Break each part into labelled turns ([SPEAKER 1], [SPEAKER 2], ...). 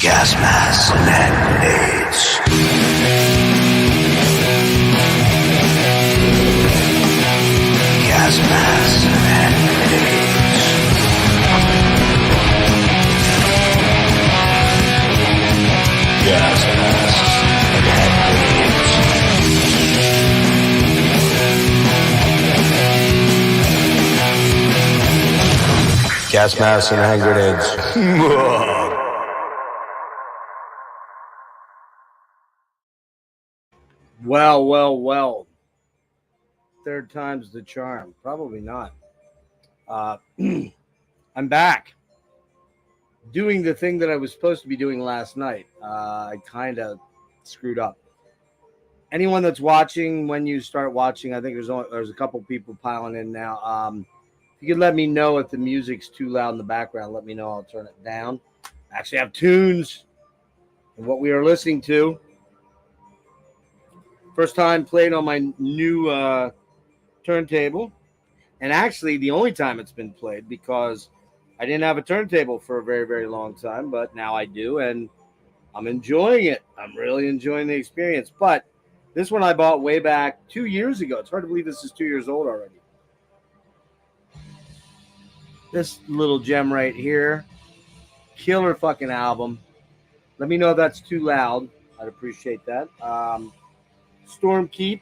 [SPEAKER 1] Gas masks and hand grenades. Gas masks and hand grenades. Gas masks and hand grenades. Gas masks and hand grenades.
[SPEAKER 2] Well. Third time's the charm. Probably not. I'm back. Doing the thing that I was supposed to be doing last night. I kind of screwed up. Anyone that's watching, when you start watching, I think there's a couple people piling in now. If you could let me know if the music's too loud in the background, let me know. I'll turn it down. I actually have tunes of what we are listening to. First time played on my new turntable. And actually, the only time it's been played because I didn't have a turntable for a very, very long time. But now I do, and I'm enjoying it. I'm really enjoying the experience. But this one I bought way back 2 years ago. It's hard to believe this is 2 years old already. This little gem right here. Killer fucking album. Let me know if that's too loud. I'd appreciate that. Stormkeep,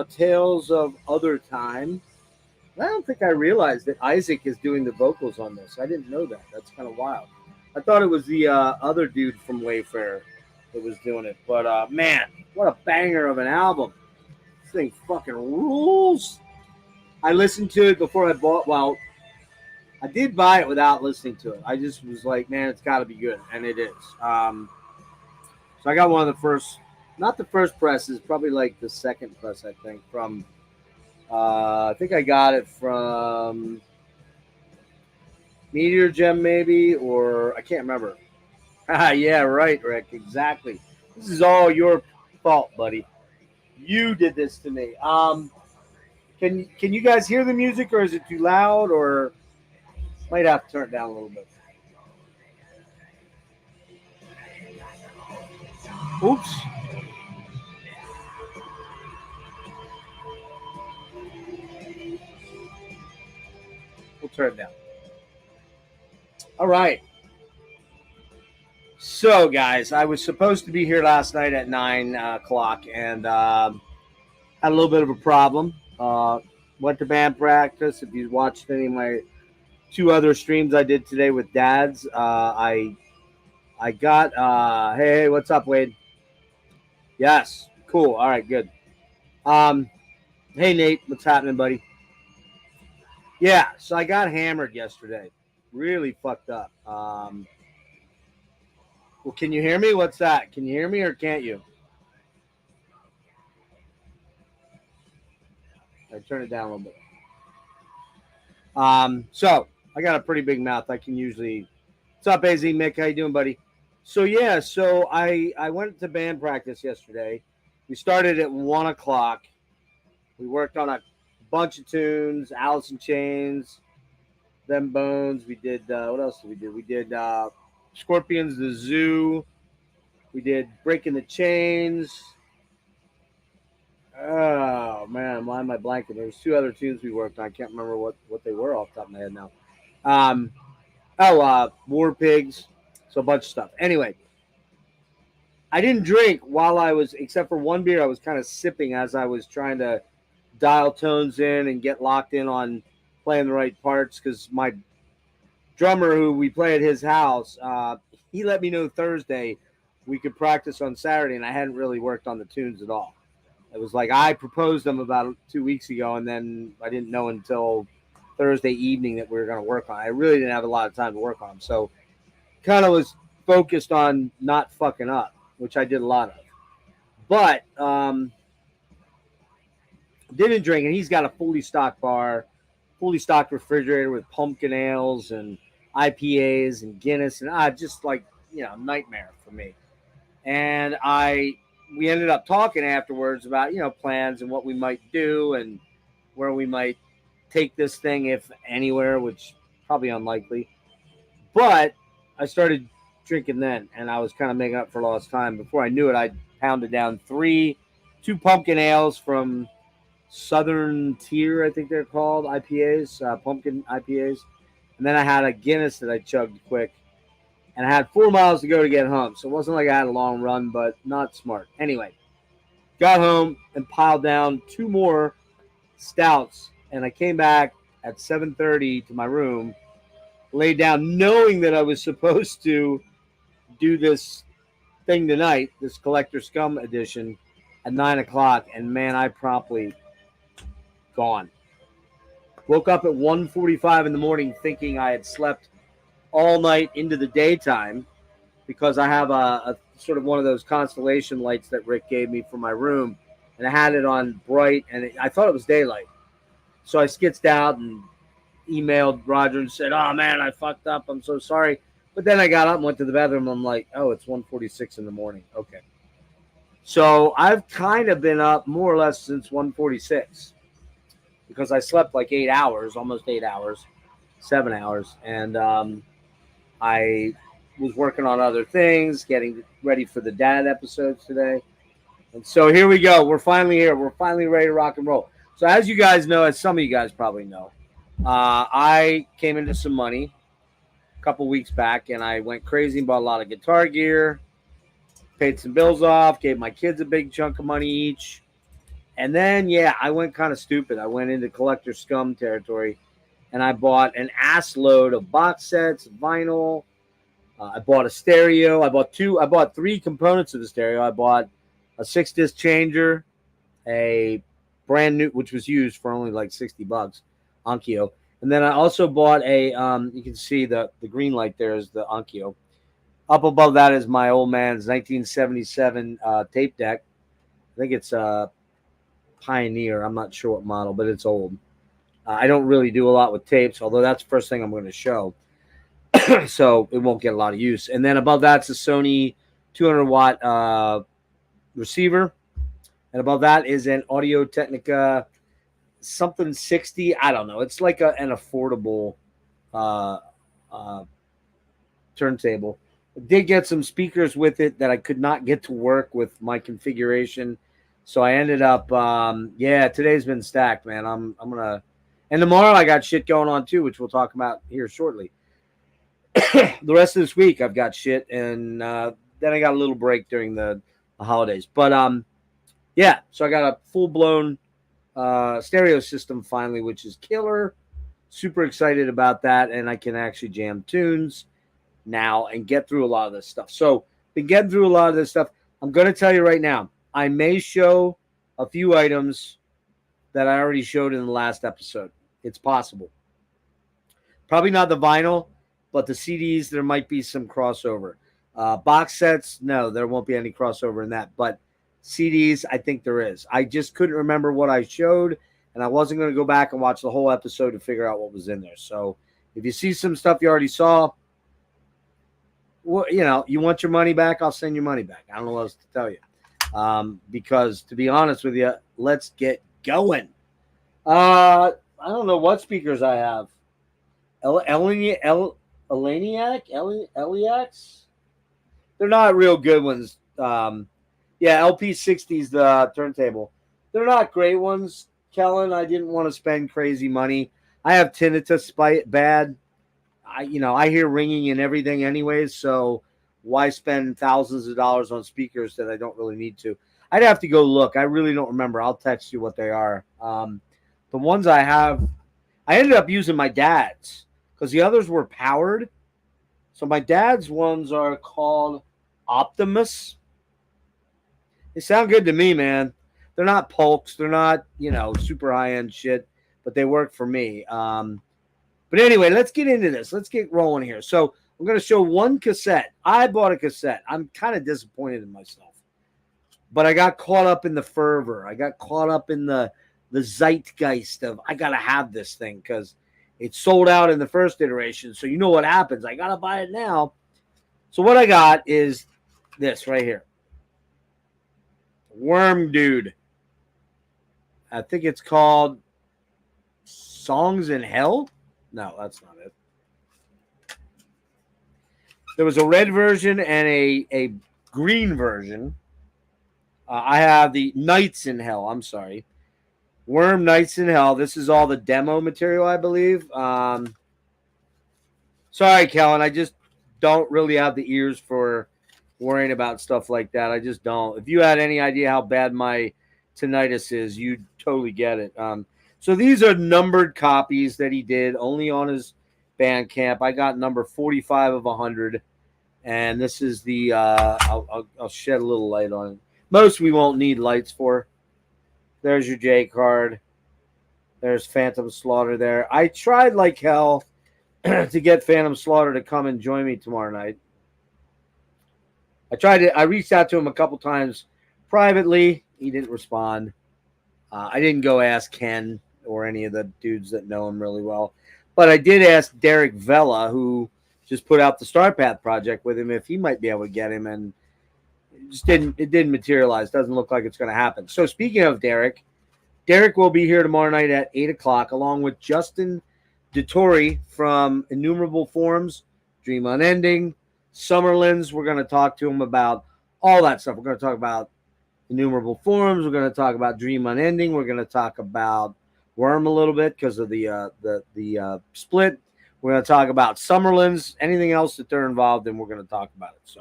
[SPEAKER 2] Tales of Other Time. I don't think I realized that Isaac is doing the vocals on this. I didn't know that. That's kind of wild. I thought it was the other dude from Wayfarer that was doing it. But, man, what a banger of an album. This thing fucking rules. I listened to it before I bought. Well, I did buy it without listening to it. I just was like, man, it's got to be good. And it is. So I got one of the first. Not the first presses, probably like the second press, I think, from, I think I got it from Meteor Gem maybe, or I can't remember. Yeah, right, Rick, exactly. This is all your fault, buddy. You did this to me. Can you guys hear the music, or is it too loud, or might have to turn it down a little bit. Oops. We'll turn it down. All right. So, guys, I was supposed to be here last night at 9 o'clock and had a little bit of a problem. Went to band practice. If you watched any of my 2 other streams I did today with dads, I got, hey, what's up, Wade? Yes, cool. All right, good. Hey, Nate, what's happening, buddy? Yeah, so I got hammered yesterday. Really fucked up. Well, can you hear me? What's that? Can you hear me or can't you? I turn it down a little bit. So I got a pretty big mouth. I can usually. What's up, AZ Mick? How you doing, buddy? So yeah, so I went to band practice yesterday. We started at 1 o'clock. We worked on a bunch of tunes, Alice in Chains, Them Bones. We did, what else did we do? We did Scorpions, The Zoo. We did Breaking the Chains. Oh, man, why am I blanking? There was 2 other tunes we worked on. I can't remember what they were off the top of my head now. War Pigs. So a bunch of stuff. Anyway, I didn't drink while I was, except for one beer, I was kind of sipping as I was trying to dial tones in and get locked in on playing the right parts, because my drummer who we play at his house, he let me know Thursday we could practice on Saturday, and I hadn't really worked on the tunes at all. It was like I proposed them about 2 weeks ago, and then I didn't know until Thursday evening that we were going to work on it. I really didn't have a lot of time to work on them, so kind of was focused on not fucking up, which I did a lot of. But didn't drink, and he's got a fully stocked bar, fully stocked refrigerator with pumpkin ales and IPAs and Guinness, and just like, nightmare for me. And we ended up talking afterwards about, plans and what we might do and where we might take this thing, if anywhere, which probably unlikely. But I started drinking then, and I was kind of making up for lost time. Before I knew it, I pounded down two pumpkin ales from Southern Tier, I think they're called IPAs, pumpkin IPAs, and then I had a Guinness that I chugged quick, and I had 4 miles to go to get home, so it wasn't like I had a long run, but not smart. Anyway, got home and piled down two more stouts, and I came back at 7:30 to my room, laid down, knowing that I was supposed to do this thing tonight, this Collector Scum edition, at 9 o'clock, and man, I promptly gone. Woke up at 1:45 in the morning thinking I had slept all night into the daytime because I have a sort of one of those constellation lights that Rick gave me for my room, and I had it on bright, and I thought it was daylight. So I skitzed out and emailed Roger and said, "Oh man, I fucked up. I'm so sorry." But then I got up and went to the bathroom. I'm like, "Oh, it's 1:46 in the morning." Okay. So I've kind of been up more or less since 1:46 because I slept like 8 hours, almost 8 hours, 7 hours, and I was working on other things, getting ready for the dad episodes today. And so here we go. We're finally here. We're finally ready to rock and roll. So as you guys know, as some of you guys probably know, I came into some money a couple weeks back, and I went crazy and bought a lot of guitar gear, paid some bills off, gave my kids a big chunk of money each. And then, yeah, I went kind of stupid. I went into collector scum territory, and I bought an ass load of box sets, vinyl. I bought a stereo. I bought three components of the stereo. I bought a 6-disc changer, a brand new, which was used for only like $60, Onkyo. And then I also bought a, you can see the green light there is the Onkyo. Up above that is my old man's 1977 tape deck. I think it's a Pioneer. I'm not sure what model, but it's old. I don't really do a lot with tapes, although that's the first thing I'm going to show. So it won't get a lot of use. And then above that's a Sony 200-watt receiver. And above that is an Audio-Technica something 60. I don't know. It's like an affordable turntable. I did get some speakers with it that I could not get to work with my configuration. So I ended up, today's been stacked, man. I'm going to, and tomorrow I got shit going on too, which we'll talk about here shortly. The rest of this week I've got shit, and then I got a little break during the holidays. But so I got a full-blown stereo system finally, which is killer. Super excited about that, and I can actually jam tunes now and get through a lot of this stuff. So been getting through a lot of this stuff. I'm going to tell you right now, I may show a few items that I already showed in the last episode. It's possible. Probably not the vinyl, but the CDs, there might be some crossover. Box sets, no, there won't be any crossover in that. But CDs, I think there is. I just couldn't remember what I showed, and I wasn't going to go back and watch the whole episode to figure out what was in there. So if you see some stuff you already saw, well, you want your money back, I'll send your money back. I don't know what else to tell you. Because to be honest with you, let's get going. I don't know what speakers I have. Eliacs? They're not real good ones. LP60's the turntable. They're not great ones, Kellen. I didn't want to spend crazy money. I have tinnitus bad. I hear ringing and everything anyways, so why spend thousands of dollars on speakers that I don't really need to? I'd have to go look. I really don't remember. I'll text you what they are. The ones I have, I ended up using my dad's because the others were powered. So my dad's ones are called Optimus. They sound good to me, man. They're not Polks. They're not, super high-end shit, but they work for me. But anyway, let's get into this. Let's get rolling here. So I'm going to show one cassette. I bought a cassette. I'm kind of disappointed in myself. But I got caught up in the fervor. I got caught up in the zeitgeist of I got to have this thing because it sold out in the first iteration. So you know what happens. I got to buy it now. So what I got is this right here. Worm Dude. I think it's called Songs in Hell. No, that's not it. There was a red version and a green version. I have the Nights in Hell. I'm sorry. Worm Nights in Hell. This is all the demo material, I believe. Sorry, Kellen. I just don't really have the ears for worrying about stuff like that. I just don't. If you had any idea how bad my tinnitus is, you'd totally get it. So these are numbered copies that he did only on his Bandcamp. I got number 45 of 100. And this is the, I'll shed a little light on it. Most we won't need lights for. There's your J card. There's Phantom Slaughter there. I tried like hell to get Phantom Slaughter to come and join me tomorrow night. I reached out to him a couple times privately. He didn't respond. I didn't go ask Ken or any of the dudes that know him really well. But I did ask Derek Vella, who just put out the Star Path project with him, if he might be able to get him, and it didn't materialize. Doesn't look like it's going to happen. So speaking of Derek will be here tomorrow night at 8 o'clock, along with Justin DeTore from Innumerable Forms, Dream Unending, Summerlands. We're going to talk to him about all that stuff. We're going to talk about Innumerable Forms. We're going to talk about Dream Unending. We're going to talk about Worm a little bit because of the split. We're going to talk about Summerlands, anything else that they're involved in, we're going to talk about it.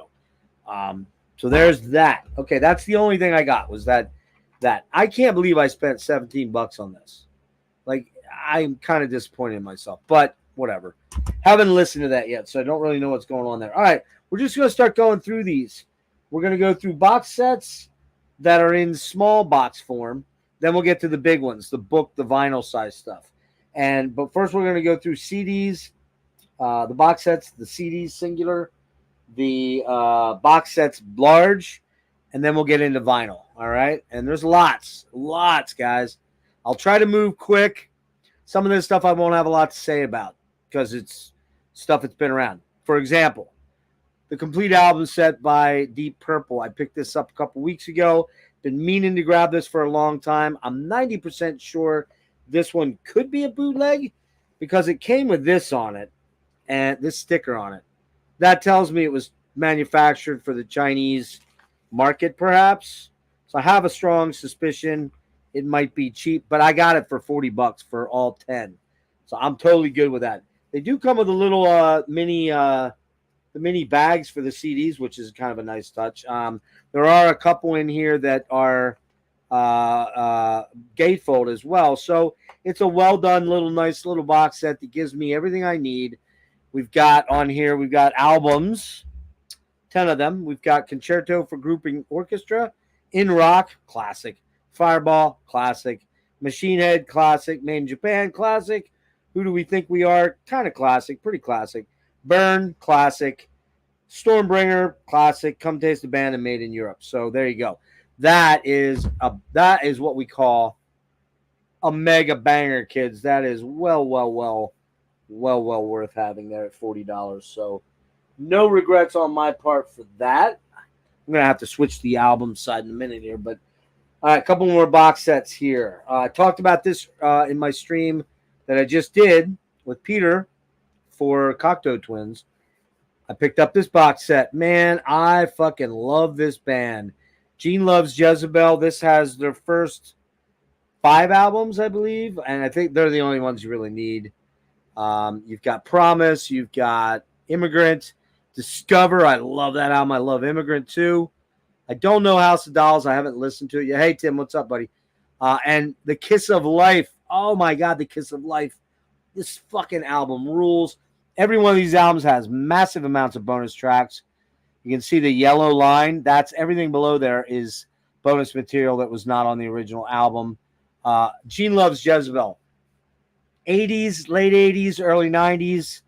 [SPEAKER 2] So there's that. Okay, that's the only thing I got was that I can't believe I spent $17 on this. Like, I'm kind of disappointed in myself, but whatever. Haven't listened to that yet, so I don't really know what's going on there. All right, we're just going to start going through these. We're going to go through box sets that are in small box form. Then we'll get to the big ones, the book, the vinyl size stuff. But first we're going to go through CDs, the box sets, the CDs singular, the box sets large, and then we'll get into vinyl. All right. And there's lots, guys. I'll try to move quick. Some of this stuff I won't have a lot to say about because it's stuff that's been around. For example, the complete album set by Deep Purple. I picked this up a couple weeks ago. Been meaning to grab this for a long time. I'm 90% sure this one could be a bootleg because it came with this on it and this sticker on it. That tells me it was manufactured for the Chinese market, perhaps. So I have a strong suspicion it might be cheap, but I got it for $40 for all 10. So I'm totally good with that. They do come with a little mini bags for the CDs, which is kind of a nice touch. There are a couple in here that are gatefold as well. So it's a well done nice little box set that gives me everything I need. We've got albums, 10 of them. We've got Concerto for Grouping Orchestra, In Rock, classic. Fireball, classic. Machine Head, classic. Made in Japan, classic. Who Do We Think We Are? Kind of classic, pretty classic. Burn, classic. Stormbringer, classic. Come Taste the Band, and Made in Europe. So there you go. That is what we call a mega banger, kids. That is well worth having there at $40. So no regrets on my part for that. I'm gonna have to switch the album side in a minute here, but all right, a couple more box sets here. I talked about this in my stream that I just did with Peter for Cocteau Twins. I picked up this box set. Man, I fucking love this band. Gene Loves Jezebel. This has their first 5 albums, I believe, and I think they're the only ones you really need. You've got Promise. You've got Immigrant. Discover. I love that album. I love Immigrant too. I don't know House of Dolls. I haven't listened to it yet. Hey, Tim, what's up, buddy? And The Kiss of Life. Oh, my God, The Kiss of Life. This fucking album rules. Every one of these albums has massive amounts of bonus tracks. You can see the yellow line. That's everything below there is bonus material that was not on the original album. Gene Loves Jezebel. 80s, late 80s, early 90s.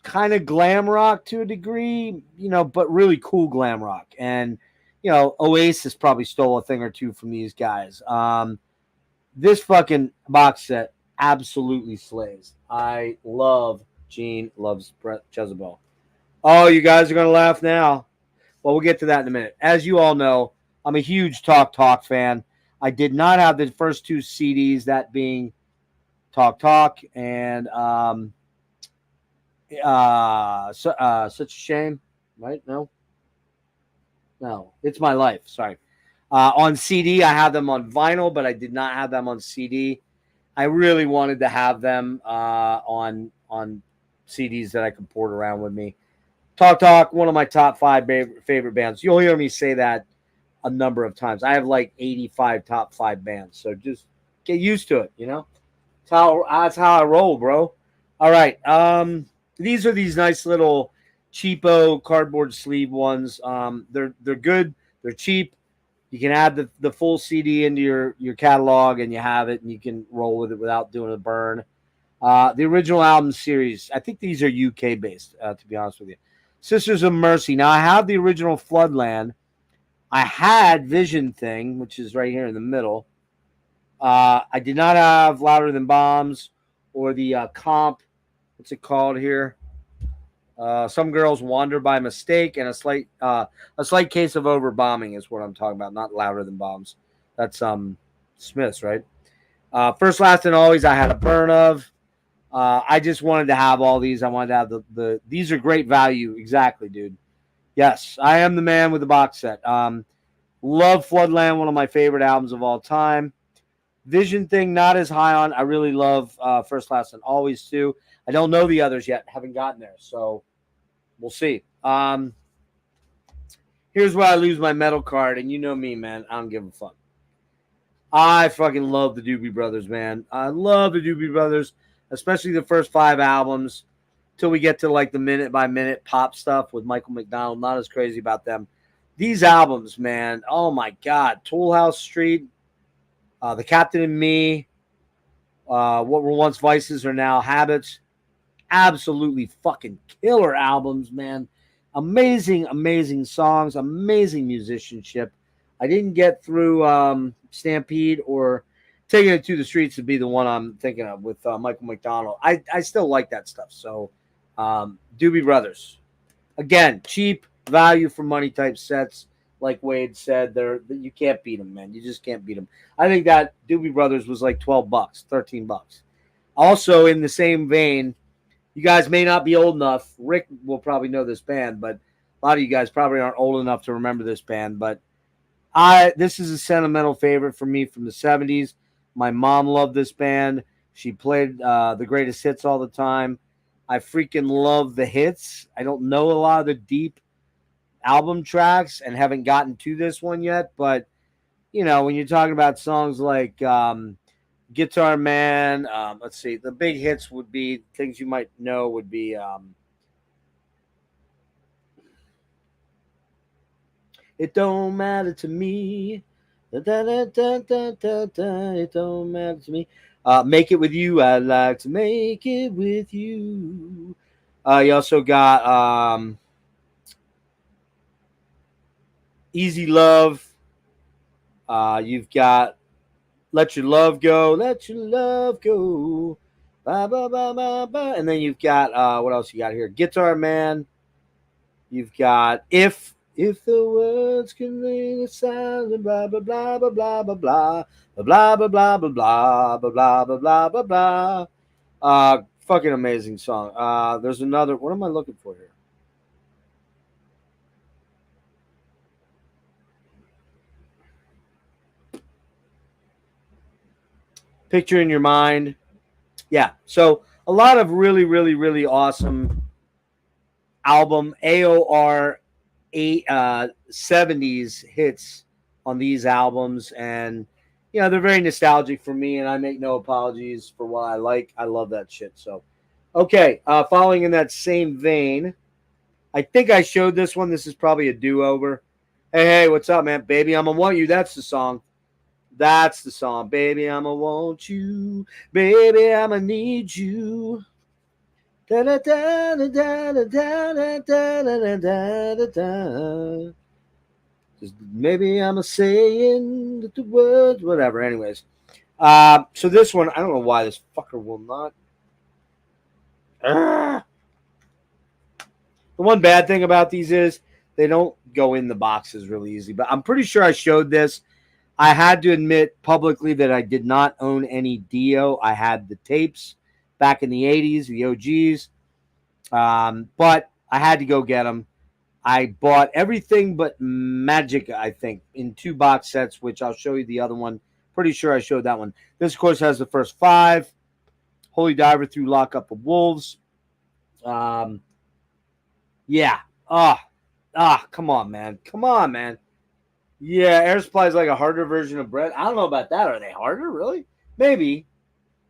[SPEAKER 2] Kind of glam rock to a degree, but really cool glam rock. And, Oasis probably stole a thing or two from these guys. This fucking box set absolutely slays. I love Gene Loves Jezebel. Oh, you guys are going to laugh now. Well, we'll get to that in a minute. As you all know, I'm a huge Talk fan. I did not have the first 2 CDs, that being Talk and Such a shame, right? No, it's my life. Sorry. On CD, I have them on vinyl, but I did not have them on CD. I really wanted to have them on CDs that I could port around with me. Talk, one of my top five favorite bands. You'll hear me say that a number of times. I have like 85 top five bands, so just get used to it. That's how I roll, bro. All right. These are these nice little cheapo cardboard sleeve ones. They're good. They're cheap. You can add the full CD into your catalog, and you have it, and you can roll with it without doing a burn. The original album series. I think these are UK based. To be honest with you, Sisters of Mercy. Now I have the original Floodland. I had Vision Thing, which is right here in the middle. I did not have Louder Than Bombs or the comp. What's it called here? Some Girls Wander by Mistake, and a slight case of overbombing is what I'm talking about. Not Louder Than Bombs. That's Smith's, right? First, Last, and Always. I had a burn of. I just wanted to have all these. I wanted to have the. These are great value. Exactly, dude. Yes, I am the man with the box set. Love Floodland, one of my favorite albums of all time. Vision Thing, not as high on. I really love First, Last, and Always too. I don't know the others yet. Haven't gotten there, so we'll see. Here's where I lose my metal card, and you know me, man. I don't give a fuck. I fucking love the Doobie Brothers, man. I love the Doobie Brothers, especially the first 5 albums, till we get to like the minute by minute pop stuff with Michael McDonald. Not as crazy about them. These albums, man. Oh my God. Tool House Street, The Captain and Me, what were once vices are now habits. Absolutely fucking killer albums, man. Amazing, amazing songs, amazing musicianship. I didn't get through Stampede or Taking It to the Streets to be the one I'm thinking of with Michael McDonald. I still like that stuff. So Doobie Brothers. Again, cheap value for money type sets. Like Wade said, you can't beat them, man. You just can't beat them. I think that Doobie Brothers was like $12, $13. Also, in the same vein, you guys may not be old enough. Rick will probably know this band, but a lot of you guys probably aren't old enough to remember this band. But this is a sentimental favorite for me from the 70s. My mom loved this band. She played the greatest hits all the time. I freaking love the hits. I don't know a lot of the deep album tracks and haven't gotten to this one yet. But, when you're talking about songs like Guitar Man, let's see, the big hits would be, things you might know would be It Don't Matter to Me. Da, da, da, da, da, da, da. It don't matter to me. Make It With You. I'd like to make it with you. You also got Easy Love. You've got Let Your Love Go. Let Your Love Go. Ba, ba, ba, ba, ba. And then you've got, what else you got here? Guitar Man. You've got If the words can ring a sound, blah blah blah blah blah blah blah blah blah blah blah blah blah blah blah blah blah blah. Fucking amazing song. There's another. What am I looking for here? Picture in Your Mind. Yeah. So a lot of really, really, really awesome album AOR 70s hits on these albums, and they're very nostalgic for me, and I make no apologies for what I like. I love that shit. So okay, following in that same vein, I think I showed this one. This is probably a do-over. Hey, what's up, man? Baby, I'ma Want You. That's the song. Baby, I'ma want you. Baby, I'ma need you. Da da da da da da da da da da da da. Just maybe I'm a saying the words, whatever. Anyways, so this one, I don't know why this fucker will not. The one bad thing about these is they don't go in the boxes really easy. But I'm pretty sure I showed this. I had to admit publicly that I did not own any Dio. I had the tapes back in the 80s, the OGs. But I had to go get them. I bought everything but Magic, I think, in 2 box sets, which I'll show you the other one. Pretty sure I showed that one. This, of course, has the first 5. Holy Diver through Lockup of Wolves. Um, yeah. Come on, man. Come on, man. Yeah, Air Supply is like a harder version of bread. I don't know about that. Are they harder, really? Maybe.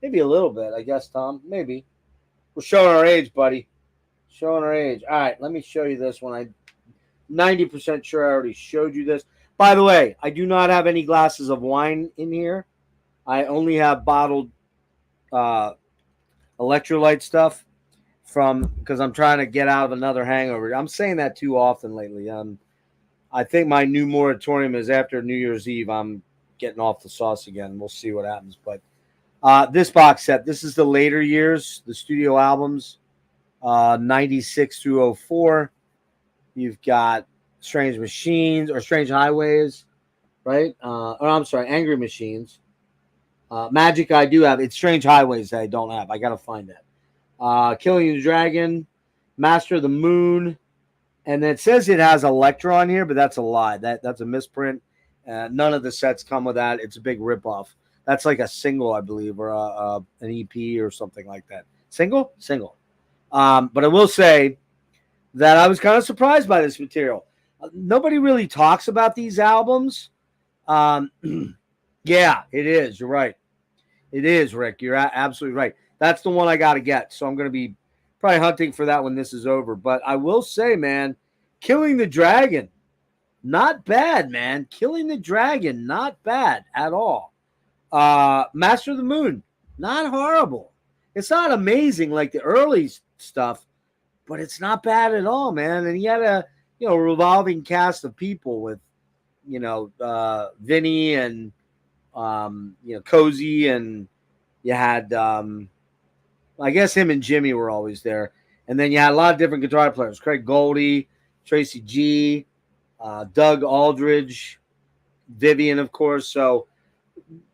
[SPEAKER 2] Maybe a little bit, I guess, Tom. Maybe. We're showing our age, buddy. Showing our age. All right, let me show you this one. I'm 90% sure I already showed you this. By the way, I do not have any glasses of wine in here. I only have bottled electrolyte stuff because I'm trying to get out of another hangover. I'm saying that too often lately. I think my new moratorium is after New Year's Eve. I'm getting off the sauce again. We'll see what happens. But this box set, this is the later years, the studio albums, 96 through 04. You've got Strange Machines or Strange Highways, right? Or I'm sorry, Angry Machines. Magic I do have. It's Strange Highways that I don't have. I got to find that. Killing the Dragon, Master of the Moon. And it says it has Electra on here, but that's a lie. That's a misprint. None of the sets come with that. It's a big ripoff. That's like a single, I believe, or an EP or something like that. Single? Single. But I will say that I was kind of surprised by this material. Nobody really talks about these albums. Yeah, it is. You're right. It is, Rick. You're absolutely right. That's the one I got to get. So I'm going to be probably hunting for that when this is over. But I will say, man, Killing the Dragon, not bad, man. Killing the Dragon, not bad at all. Master of the Moon, not horrible. It's not amazing like the early stuff, but it's not bad at all, man. And he had a revolving cast of people with Vinny and Cozy, and you had I guess him and Jimmy were always there, and then you had a lot of different guitar players: Craig Goldie, Tracy G, Doug Aldridge, Vivian, of course. So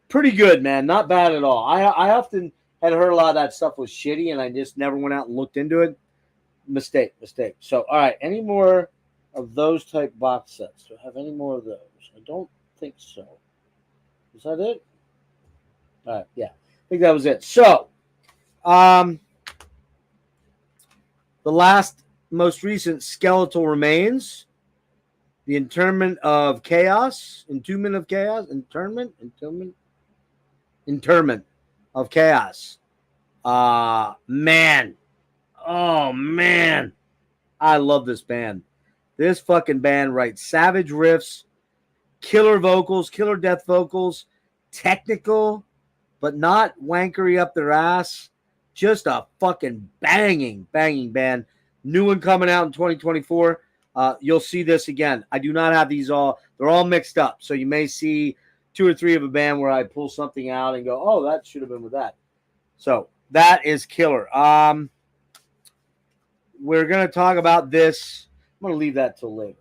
[SPEAKER 2] pretty good, man. Not bad at all. I often had heard a lot of that stuff was shitty, and I just never went out and looked into it. Mistake. So, all right. Any more of those type box sets? Do I have any more of those? I don't think so. Is that it? All right. Yeah. I think that was it. So, the last, most recent Skeletal Remains, the Interment of Chaos of Chaos. Man. Oh, man. I love this band. This fucking band writes savage riffs, killer vocals, killer death vocals, technical, but not wankery up their ass. Just a fucking banging band. New one coming out in 2024. You'll see this again. I do not have these all. They're all mixed up. So you may see 2 or 3 of a band where I pull something out and go, oh, that should have been with that. So that is killer. We're going to talk about this. I'm going to leave that till later.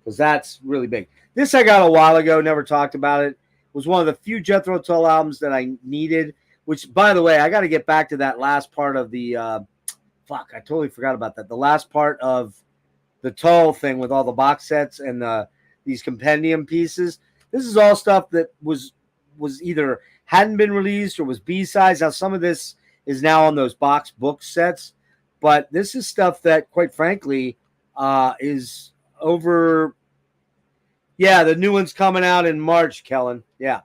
[SPEAKER 2] Because that's really big. This I got a while ago. Never talked about it. It was one of the few Jethro Tull albums that I needed. Which, by the way, I got to get back to that last part of the I totally forgot about that. The last part of the Tull thing with all the box sets and these compendium pieces. This is all stuff that was either hadn't been released or was B-sides. Now, some of this is now on those box book sets. But this is stuff that, quite frankly, is over. Yeah, the new one's coming out in March, Kellen. Yeah.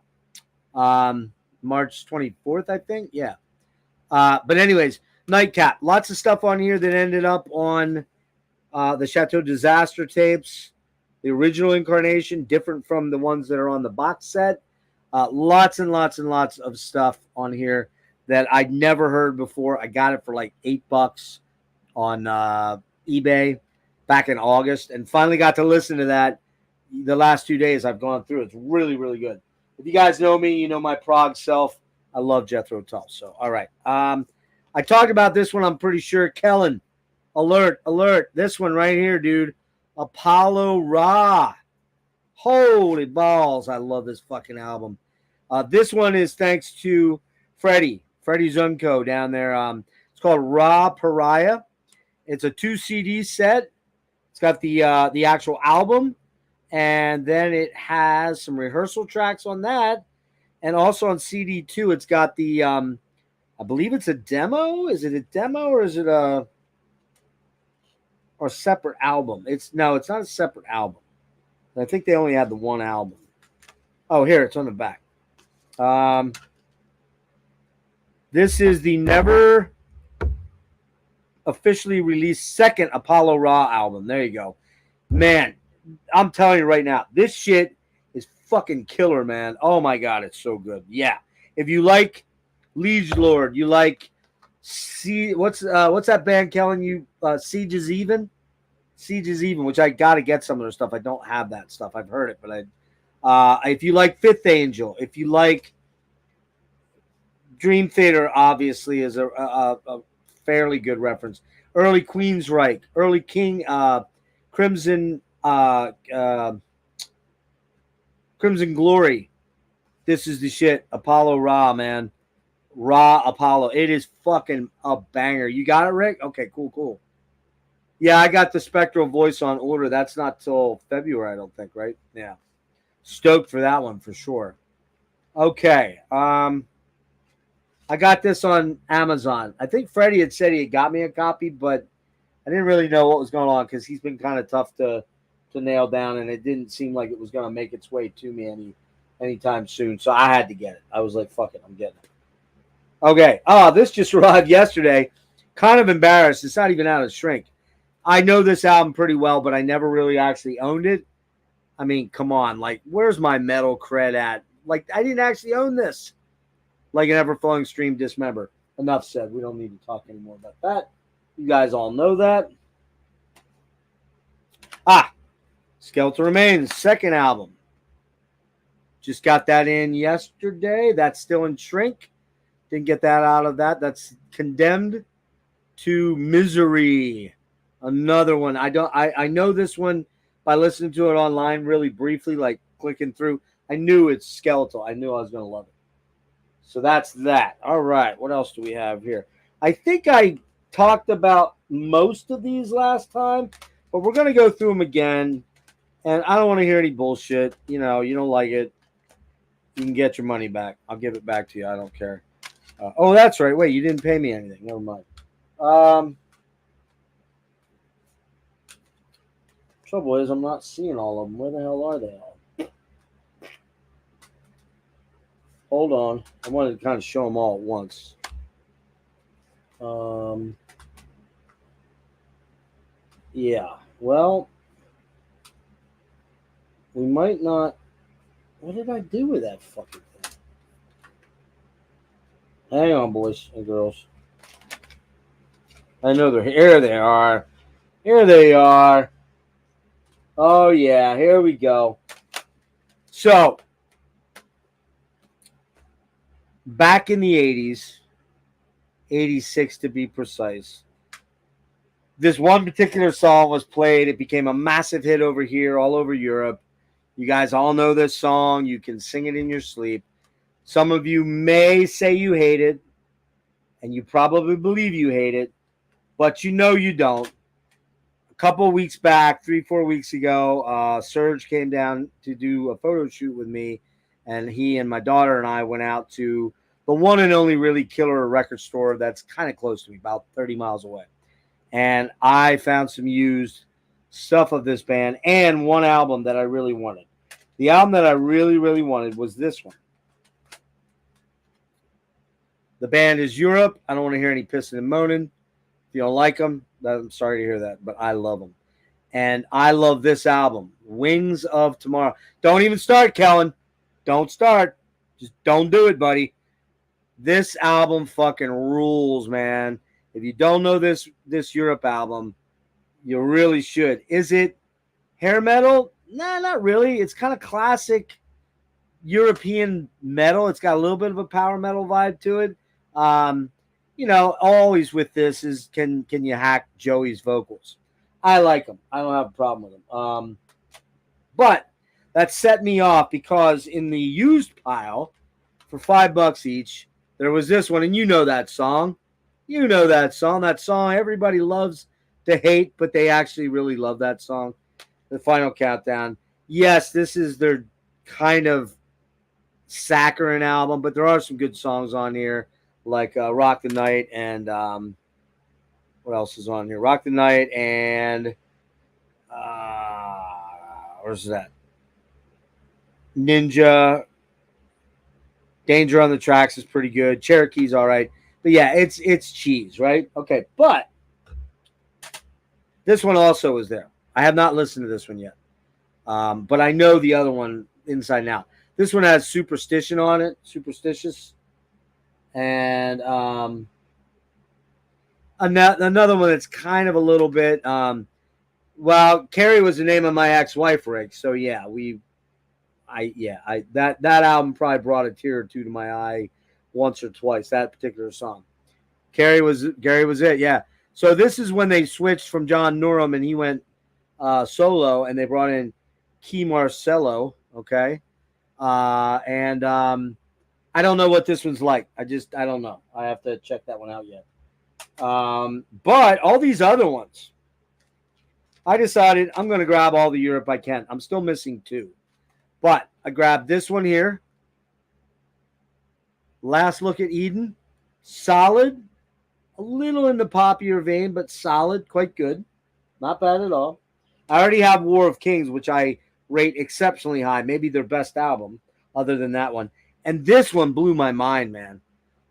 [SPEAKER 2] March 24th, I think. Yeah. But anyways, Nightcap. Lots of stuff on here that ended up on the Chateau Disaster tapes. The original incarnation, different from the ones that are on the box set. Lots and lots and lots of stuff on here that I'd never heard before. I got it for like $8 on eBay back in August, and finally got to listen to that the last 2 days I've gone through. It's really, really good. If you guys know me, you know my prog self. I love Jethro Tull. So, all right. I talked about this one, I'm pretty sure. Kellen, alert. This one right here, dude. Apollo Ra. Holy balls. I love this fucking album. This one is thanks to Freddie Freddie Zunko down there. It's called Raw Pariah. It's a 2 CD set. It's got the actual album, and then it has some rehearsal tracks on that, and also on CD 2, it's got the I believe it's a demo. Is it a demo or is it a separate album? It's not a separate album. I think they only had the one album. Oh, here it's on the back. This is the never officially released second Apollo Raw album. There you go. Man, I'm telling you right now, this shit is fucking killer, man. Oh my God, it's so good. Yeah. If you like Liege Lord, you like what's that band, Kellen? Siege is Even? Siege is Even, which I gotta get some of their stuff. I don't have that stuff. I've heard it, but if you like Fifth Angel, if you like Dream Theater, obviously is a fairly good reference. Early Queensryche, early King, Crimson Glory. This is the shit. Apollo Raw, man. Raw Apollo. It is fucking a banger. You got it, Rick? Okay, cool. Yeah, I got the Spectral Voice on order. That's not till February, I don't think, right? Yeah. Stoked for that one for sure. Okay. I got this on Amazon. I think Freddie had said he had got me a copy, but I didn't really know what was going on because he's been kind of tough to nail down, and it didn't seem like it was going to make its way to me anytime soon. So I had to get it. I was like, fuck it, I'm getting it. Okay. Oh, this just arrived yesterday. Kind of embarrassed. It's not even out of shrink. I know this album pretty well, but I never really actually owned it. I mean, come on. Like, where's my metal cred at? Like, I didn't actually own this. Like an ever-flowing stream, Dismember. Enough said. We don't need to talk anymore about that. You guys all know that. Skeletal Remains, second album. Just got that in yesterday. That's still in shrink. Didn't get that out of that. That's Condemned to Misery. Another one. I know this one by listening to it online really briefly, like clicking through. I knew it's Skeletal. I knew I was going to love it. So that's that. All right. What else do we have here? I think I talked about most of these last time, but we're going to go through them again. And I don't want to hear any bullshit. You know, you don't like it, you can get your money back. I'll give it back to you. I don't care. Oh, that's right. Wait, you didn't pay me anything. Never mind. Trouble is, I'm not seeing all of them. Where the hell are they all? Hold on. I wanted to kind of show them all at once. Yeah. Well, we might not. What did I do with that fucking thing? Hang on, boys and girls. I know they're here. They are. Here they are. Oh, yeah. Here we go. So, back in the 80s, 86 to be precise, this one particular song was played. It became a massive hit over here, all over Europe. You guys all know this song. You can sing it in your sleep. Some of you may say you hate it, and you probably believe you hate it, but you know you don't. A couple of weeks back, 3-4 weeks ago, Serge came down to do a photo shoot with me, and he and my daughter and I went out to the one and only really killer record store that's kind of close to me, about 30 miles away. And I found some used stuff of this band and one album that I really wanted. The album that I really, really wanted was this one. The band is Europe. I don't want to hear any pissing and moaning. If you don't like them, I'm sorry to hear that, but I love them. And I love this album, Wings of Tomorrow. Don't even start, Kellen. Don't start. Just don't do it, buddy. This album fucking rules, man. If you don't know this Europe album, you really should. Is it hair metal? Nah, not really. It's kind of classic European metal. It's got a little bit of a power metal vibe to it. You know, always with this is can you hack Joey's vocals? I like them. I don't have a problem with them. But that set me off because in the used pile for $5 each, There was this one, and you know that song. You know that song. That song everybody loves to hate, but they actually really love that song. The Final Countdown. Yes, this is their kind of saccharine album, but there are some good songs on here, like Rock the Night and what else is on here? Rock the Night and where's that? Ninja. Danger on the Tracks is pretty good. Cherokee's all right. But yeah, it's cheese, right? Okay, but this one also is there. I have not listened to this one yet. But I know the other one inside and out. This one has Superstition on it. Superstitious. And another one that's kind of a little bit well, Carrie was the name of my ex-wife, Rick. So yeah, that album probably brought a tear or two to my eye once or twice. That particular song, Gary was it. Yeah. So this is when they switched from John Norum and he went solo, and they brought in Key Marcello. Okay, and I don't know what this one's like. I don't know. I have to check that one out yet. But all these other ones, I decided I'm going to grab all the Europe I can. I'm still missing 2. But I grabbed this one here. Last Look at Eden. Solid. A little in the poppier vein, but solid. Quite good. Not bad at all. I already have War of Kings, which I rate exceptionally high. Maybe their best album, other than that one. And this one blew my mind, man.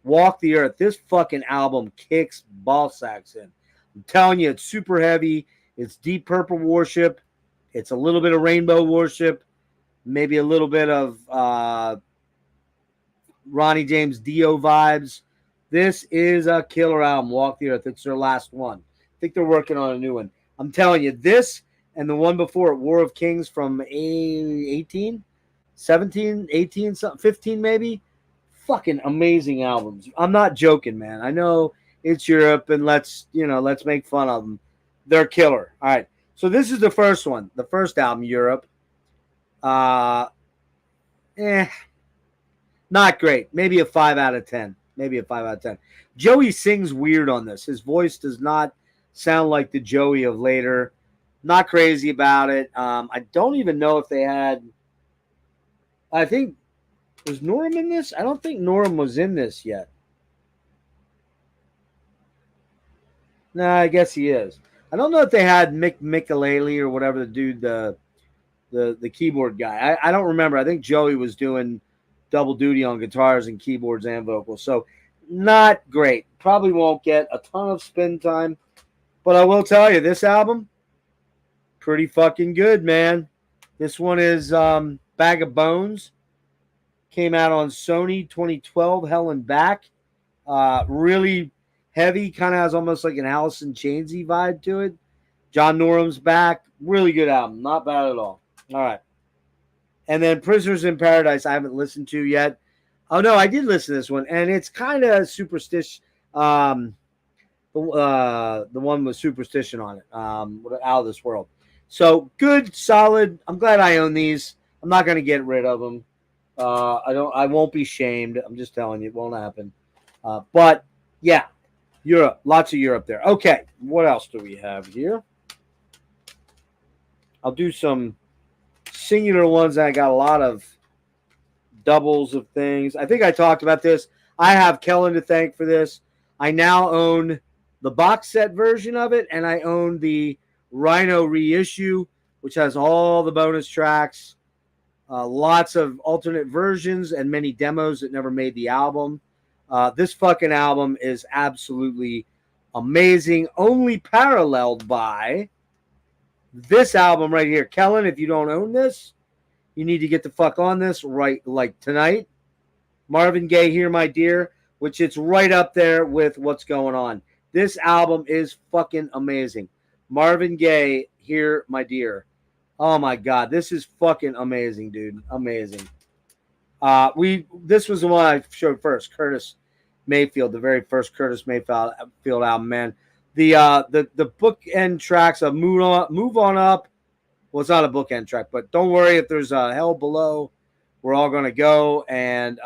[SPEAKER 2] Walk the Earth. This fucking album kicks ball sacks in. I'm telling you, it's super heavy. It's Deep Purple worship. It's a little bit of Rainbow worship. Maybe a little bit of Ronnie James Dio vibes. This is a killer album, Walk the Earth. It's their last one. I think they're working on a new one. I'm telling you, this and the one before it, War of Kings from 18, 17, 18, 15 maybe. Fucking amazing albums. I'm not joking, man. I know it's Europe, and let's make fun of them. They're killer. All right. So this is the first one, the first album, Europe. Not great. Maybe a 5 out of 10. Maybe a 5 out of 10. Joey sings weird on this. His voice does not sound like the Joey of later. Not crazy about it. I don't even know if they had. I think was Norum in this? I don't think Norum was in this yet. Nah, I guess he is. I don't know if they had Mick Mikalele or whatever the dude, the keyboard guy. I don't remember. I think Joey was doing double duty on guitars and keyboards and vocals. So not great. Probably won't get a ton of spin time. But I will tell you, this album, pretty fucking good, man. This one is Bag of Bones. Came out on Sony 2012, Hell and Back. Really heavy, kind of has almost like an Alice in Chainsy vibe to it. John Norum's back. Really good album. Not bad at all. All right. And then Prisoners in Paradise, I haven't listened to yet. Oh, no, I did listen to this one. And it's kind of superstitious. The one with Superstition on it. Out of this world. So good, solid. I'm glad I own these. I'm not going to get rid of them. I won't be shamed. I'm just telling you, it won't happen. But yeah, Europe, lots of Europe there. Okay, what else do we have here? I'll do some singular ones. I got a lot of doubles of things. I think I talked about this. I have Kellen to thank for this. I now own the box set version of it, and I own the Rhino reissue, which has all the bonus tracks. Lots of alternate versions and many demos that never made the album. This fucking album is absolutely amazing. Only paralleled by this album right here. Kellen, if you don't own this, you need to get the fuck on this right like tonight. Marvin Gaye, Here My Dear, which it's right up there with what's going on. This album is fucking amazing. Marvin Gaye, Here My Dear. Oh my God, this is fucking amazing, dude. Amazing. This was the one I showed first, Curtis Mayfield, the very first Curtis Mayfield album, man. The bookend tracks of Move On Up. Well, it's not a bookend track, but don't worry if there's a Hell Below. We're all gonna go, and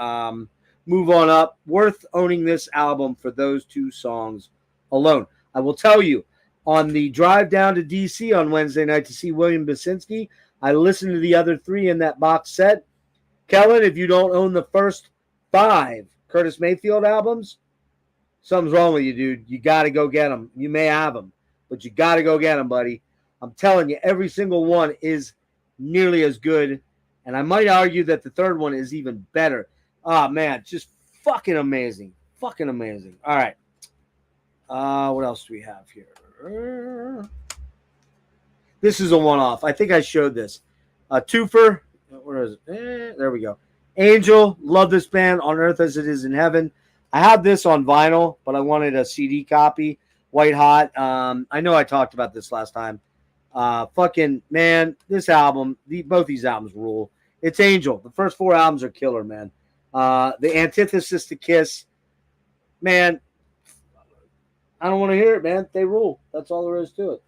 [SPEAKER 2] move on up. Worth owning this album for those 2 songs alone. I will tell you, on the drive down to DC on Wednesday night to see William Basinski, I listened to the other 3 in that box set. Kellen, if you don't own the first 5 Curtis Mayfield albums, something's wrong with you, dude. You got to go get them. You may have them, but you got to go get them, buddy. I'm telling you, every single one is nearly as good, and I might argue that the third one is even better. Oh, man, just fucking amazing. Fucking amazing. All right. What else do we have here? This is a one-off. I think I showed this. Twofer. Where is it? There we go. Angel. Love this band. On Earth as It Is in Heaven. I have this on vinyl, but I wanted a CD copy. White Hot. I know I talked about this last time. Fucking, man, this album, both these albums rule. It's Angel. The first 4 albums are killer, man. The antithesis to Kiss, man, I don't want to hear it, man. They rule. That's all there is to it.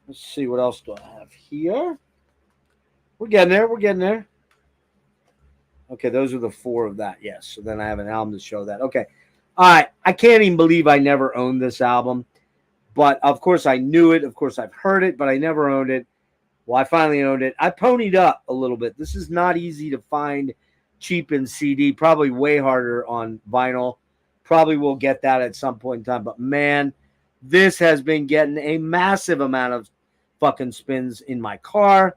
[SPEAKER 2] Let's see, what else do I have here? We're getting there. We're getting there. Okay, those are the 4 of that. Yes. So then I have an album to show that. Okay. All right. I can't even believe I never owned this album. But, of course, I knew it. Of course, I've heard it, but I never owned it. Well, I finally owned it. I ponied up a little bit. This is not easy to find cheap in CD. Probably way harder on vinyl. Probably will get that at some point in time. But, man, this has been getting a massive amount of fucking spins in my car.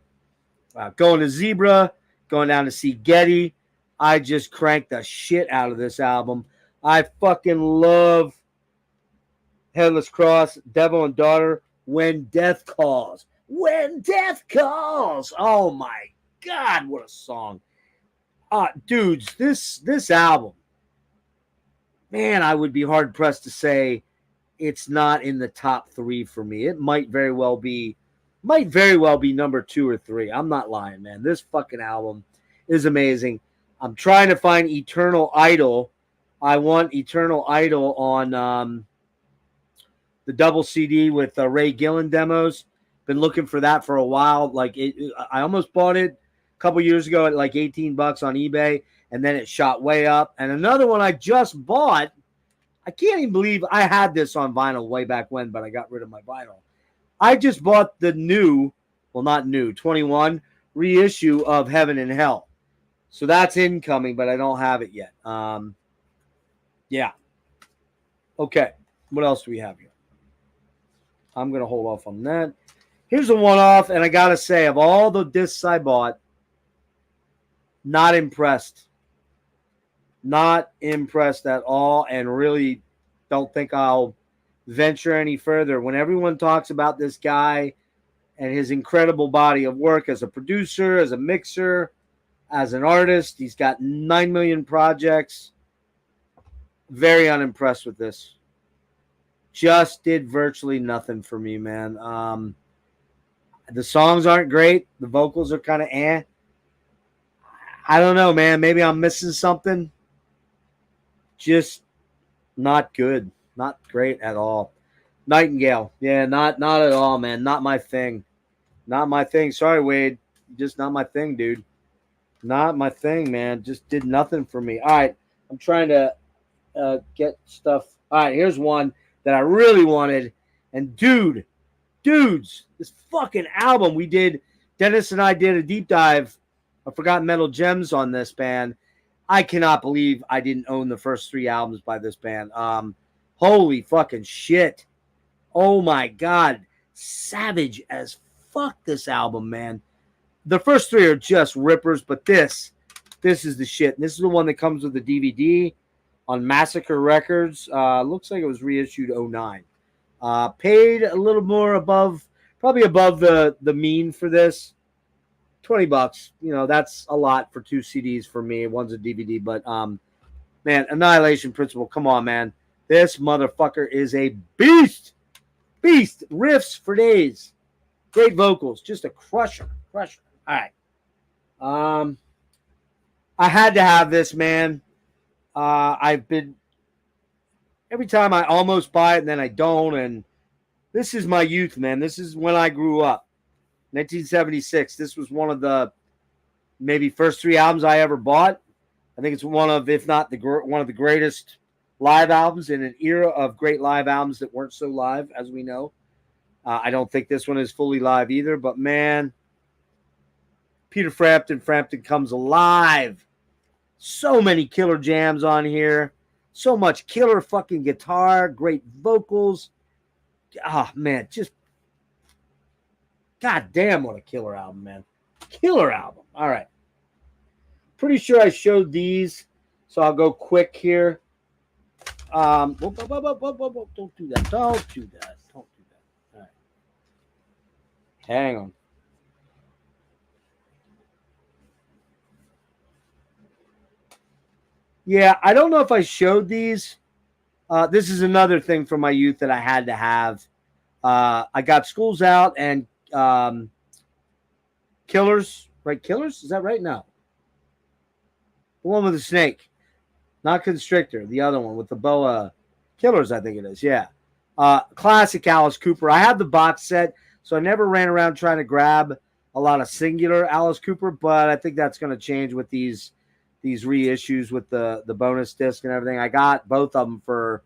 [SPEAKER 2] Going to Zebra, going down to see Getty. I just cranked the shit out of this album. I fucking love Headless Cross, Devil and Daughter, When Death Calls. When Death Calls. Oh, my God, what a song. Dudes, this album, man, I would be hard-pressed to say it's not in the top 3 for me. It might very well be number 2 or 3. I'm not lying, man. This fucking album is amazing. I'm trying to find Eternal Idol. I want Eternal Idol on the double CD with Ray Gillen demos. Been looking for that for a while. I almost bought it a couple years ago at like $18 on eBay, and then it shot way up. And another one I just bought, I can't even believe I had this on vinyl way back when, but I got rid of my vinyl. I just bought the new, well, not new, 21 reissue of Heaven and Hell. So that's incoming, but I don't have it yet. Yeah. Okay. What else do we have here? I'm going to hold off on that. Here's a one-off, and I got to say, of all the discs I bought, not impressed. Not impressed at all, and really don't think I'll venture any further. When everyone talks about this guy and his incredible body of work as a producer, as a mixer, as an artist, he's got 9 million projects. Very unimpressed with this. Just did virtually nothing for me, man. The songs aren't great. The vocals are kind of eh. I don't know, man. Maybe I'm missing something. Just not good. Not great at all. Nightingale. Yeah, not at all, man. Not my thing. Not my thing. Sorry, Wade. Just not my thing, dude. Not my thing, man. Just did nothing for me. All right. I'm trying to get stuff. All right, here's one that I really wanted. And dudes, this fucking album we did, Dennis and I did a deep dive of Forgotten Metal Gems on this band. I cannot believe I didn't own the first 3 albums by this band. Holy fucking shit. Oh my God. Savage as fuck, this album, man. The first 3 are just rippers, but this is the shit. And this is the one that comes with the DVD on Massacre Records. Looks like it was reissued 09. Paid a little more probably above the mean for this. $20. You know, that's a lot for 2 CDs for me. One's a DVD, but man, Annihilation Principle. Come on, man. This motherfucker is a beast. Beast. Riffs for days. Great vocals. Just a crusher. All right. I had to have this, man. Every time I almost buy it and then I don't. And this is my youth, man. This is when I grew up. 1976. This was one of the maybe first 3 albums I ever bought. I think it's one of, if not one of the greatest live albums in an era of great live albums that weren't so live, as we know. I don't think this one is fully live either, but man, Peter Frampton Comes Alive. So many killer jams on here. So much killer fucking guitar, great vocals. Oh, man, just goddamn, what a killer album, man. Killer album. All right. Pretty sure I showed these, so I'll go quick here. Don't do that. Don't do that. Don't do that. All right. Hang on. Yeah, I don't know if I showed these. This is another thing from my youth that I had to have. I got Schools Out and Killers. Right, Killers? Is that right? No. The one with the snake. Not Constrictor. The other one with the boa. Killers, I think it is. Yeah. Classic Alice Cooper. I had the box set, so I never ran around trying to grab a lot of singular Alice Cooper, but I think that's going to change with these reissues with the bonus disc and everything. I got both of them for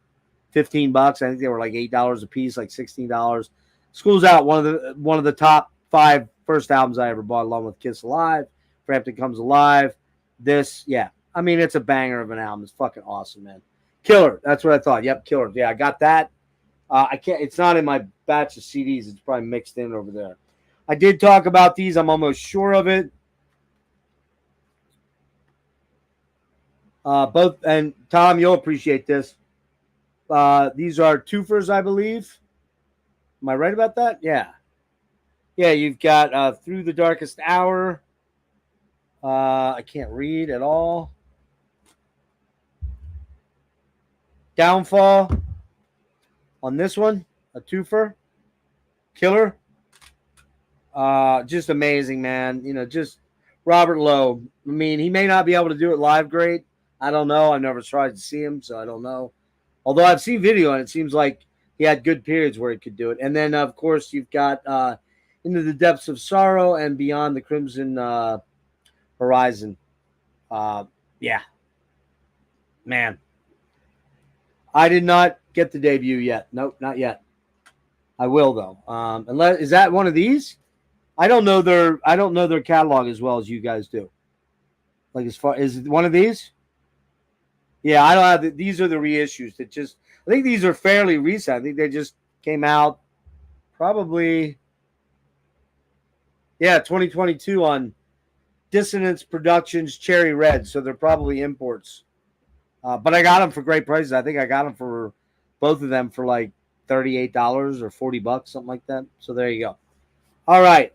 [SPEAKER 2] $15. I think they were like $8 a piece, like $16. School's Out, one of the top 5 first albums I ever bought, along with Kiss Alive, Frampton Comes Alive. This, yeah. I mean, it's a banger of an album. It's fucking awesome, man. Killer. That's what I thought. Yep, Killer. Yeah, I got that. I can't. It's not in my batch of CDs. It's probably mixed in over there. I did talk about these. I'm almost sure of it. Both, and Tom, you'll appreciate this. These are twofers, I believe. Am I right about that? Yeah. Yeah, you've got Through the Darkest Hour. I can't read at all. Downfall on this one, a twofer. Killer. Just amazing, man. You know, just Robert Lowe. I mean, he may not be able to do it live great. I don't know. I've never tried to see him, so I don't know. Although I've seen video, and it seems like he had good periods where he could do it. And then, of course, you've got Into the Depths of Sorrow and Beyond the Crimson Horizon. Yeah. Man. I did not get the debut yet. Nope, not yet. I will, though. Unless, is that one of these? I don't know their catalog as well as you guys do. Like, as far, is it one of these? Yeah, I don't have these are the reissues that just, I think these are fairly recent. I think they just came out probably, 2022 on Dissonance Productions Cherry Red. So they're probably imports. But I got them for great prices. I think I got them for both of them for like $38 or $40, something like that. So there you go. All right.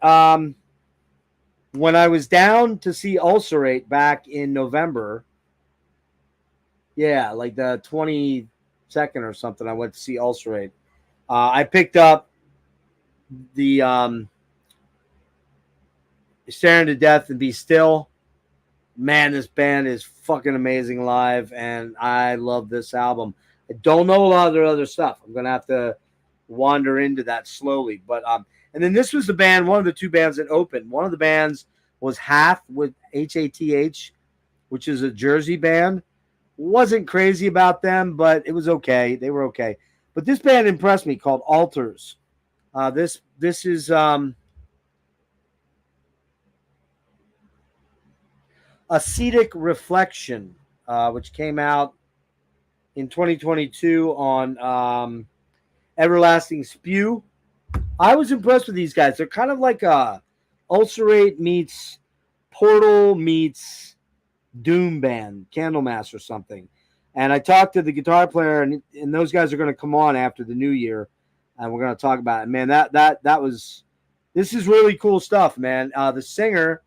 [SPEAKER 2] When I was down to see Ulcerate back in November, like the 22nd or something, I went to see Ulcerate. I picked up the Staring to Death and Be Still. Man, this band is fucking amazing live, and I love this album. I don't know a lot of their other stuff. I'm going to have to wander into that slowly. But and then this was the band, one of the two bands that opened. One of the bands was Hath with Hath, which is a Jersey band. Wasn't crazy about them, but it was okay. They were okay. But this band impressed me, called Altars. This is Ascetic Reflection, which came out in 2022 on Everlasting Spew. I was impressed with these guys. They're kind of like a Ulcerate meets Portal meets Doom band, Candlemass or something. And I talked to the guitar player, and those guys are going to come on after the new year, and we're going to talk about it. Man, this is really cool stuff, man. The singer,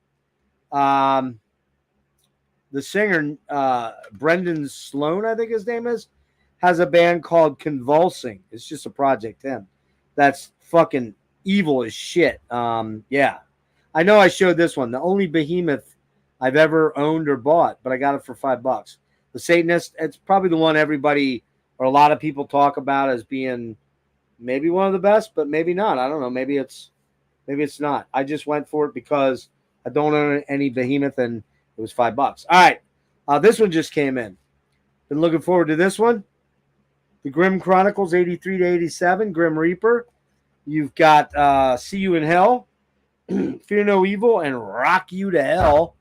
[SPEAKER 2] Brendan Sloan, I think his name is, has a band called Convulsing. It's just a project him. That's fucking evil as shit. Yeah. I know I showed this one. The only behemoth I've ever owned or bought, but I got it for $5. The Satanist, it's probably the one everybody or a lot of people talk about as being maybe one of the best, but maybe not. I don't know. Maybe it's not. I just went for it because I don't own any behemoth, and it was $5. All right, This one just came in. Been looking forward to this one. The Grim Chronicles 83 to 87, Grim Reaper. You've got See You in Hell, Fear No Evil, and Rock You to Hell.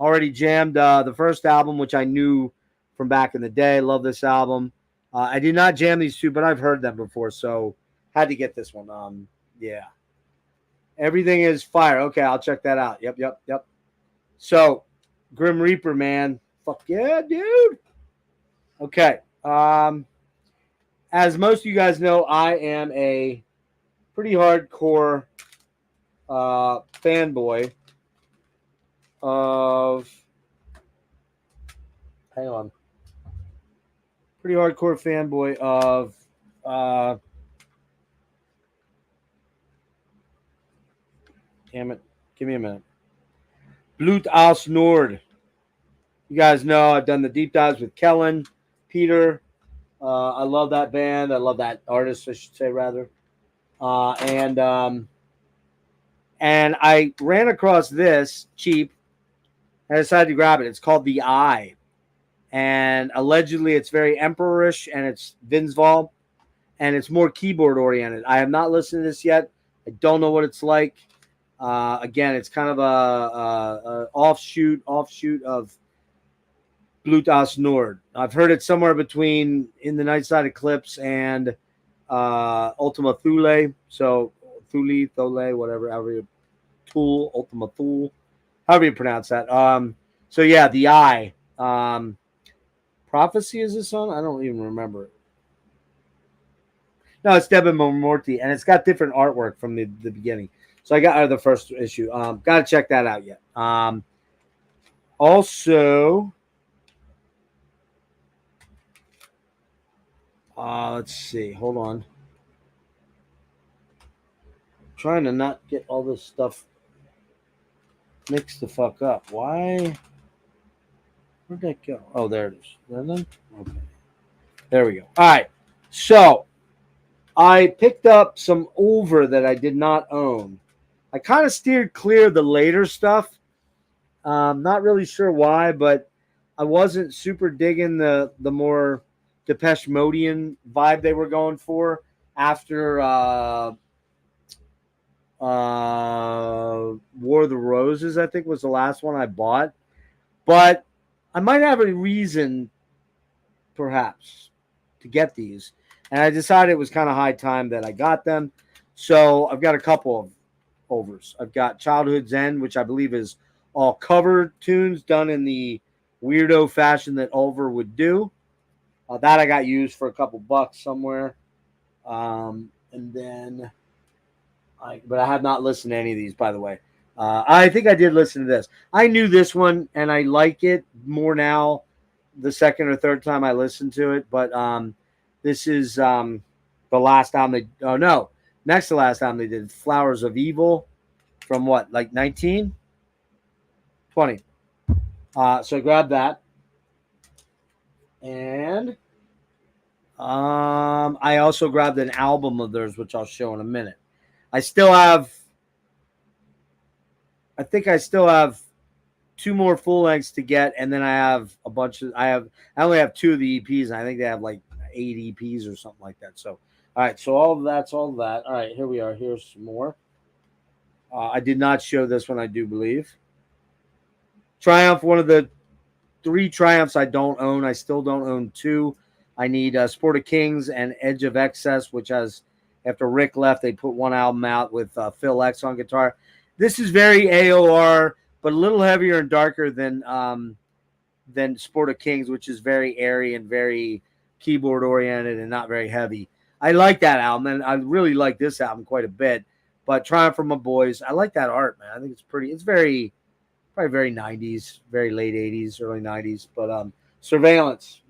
[SPEAKER 2] Already jammed the first album, which I knew from back in the day. Love this album. I did not jam these two, but I've heard them before, so had to get this one. Yeah. Everything is fire. Okay, I'll check that out. Yep. So, Grim Reaper, man. Fuck yeah, dude. Okay. As most of you guys know, I am a pretty hardcore fanboy of. Hang on. Pretty hardcore fanboy of. Damn it. Give me a minute. Blut aus Nord. You guys know I've done the deep dives with Kellen, Peter. I love that band. I love that artist, I should say, rather. And I ran across this cheap and I decided to grab it. It's called The Eye. And allegedly it's very emperorish and it's Vinzval and it's more keyboard oriented. I have not listened to this yet. I don't know what it's like. Again, it's kind of a offshoot of Blut aus Nord. I've heard it somewhere between In the Night Side Eclipse and Ultima Thule. So Thule, whatever, Ultima Thule, however you pronounce that. So yeah, The Eye. Prophecy is this on? I don't even remember. No, it's Debin Morty, and it's got different artwork from the beginning. So I got the first issue. Got to check that out yet. Also, let's see. Hold on. Trying to not get all this stuff mixed the fuck up. Why? Where'd that go? Oh, there it is. Okay. There we go. All right. So I picked up some over that I did not own. I kind of steered clear of the later stuff. Not really sure why, but I wasn't super digging the more Depeche Modian vibe they were going for after War of the Roses, I think was the last one I bought. But I might have a reason, perhaps, to get these. And I decided it was kind of high time that I got them. So I've got a couple of overs. I've got Childhood's End, which I believe is all cover tunes done in the weirdo fashion that Ulver would do. That I got used for a couple bucks somewhere. And then, but I have not listened to any of these, by the way. I think I did listen to this. I knew this one, and I like it more now the second or third time I listened to it. But this is the last album next to last album they did, Flowers of Evil, from what, like 19? 20. So I grabbed that. And I also grabbed an album of theirs, which I'll show in a minute. I think I still have 2 more full lengths to get, and then I have a bunch of I only have 2 of the EPs, and I think they have like 8 EPs or something like that. So all right, so all of that. All right, here we are. Here's some more. I did not show this one, I do believe. Triumph, one of the 3 Triumphs I don't own. I still don't own 2. I need Sport of Kings and Edge of Excess, which has, after Rick left, they put one album out with Phil X on guitar. This is very AOR, but a little heavier and darker than Sport of Kings, which is very airy and very keyboard oriented and not very heavy. I like that album, and I really like this album quite a bit. But Triumph for My Boys, I like that art, man. I think it's pretty. It's probably very 90s, very late 80s, early 90s. But Surveillance.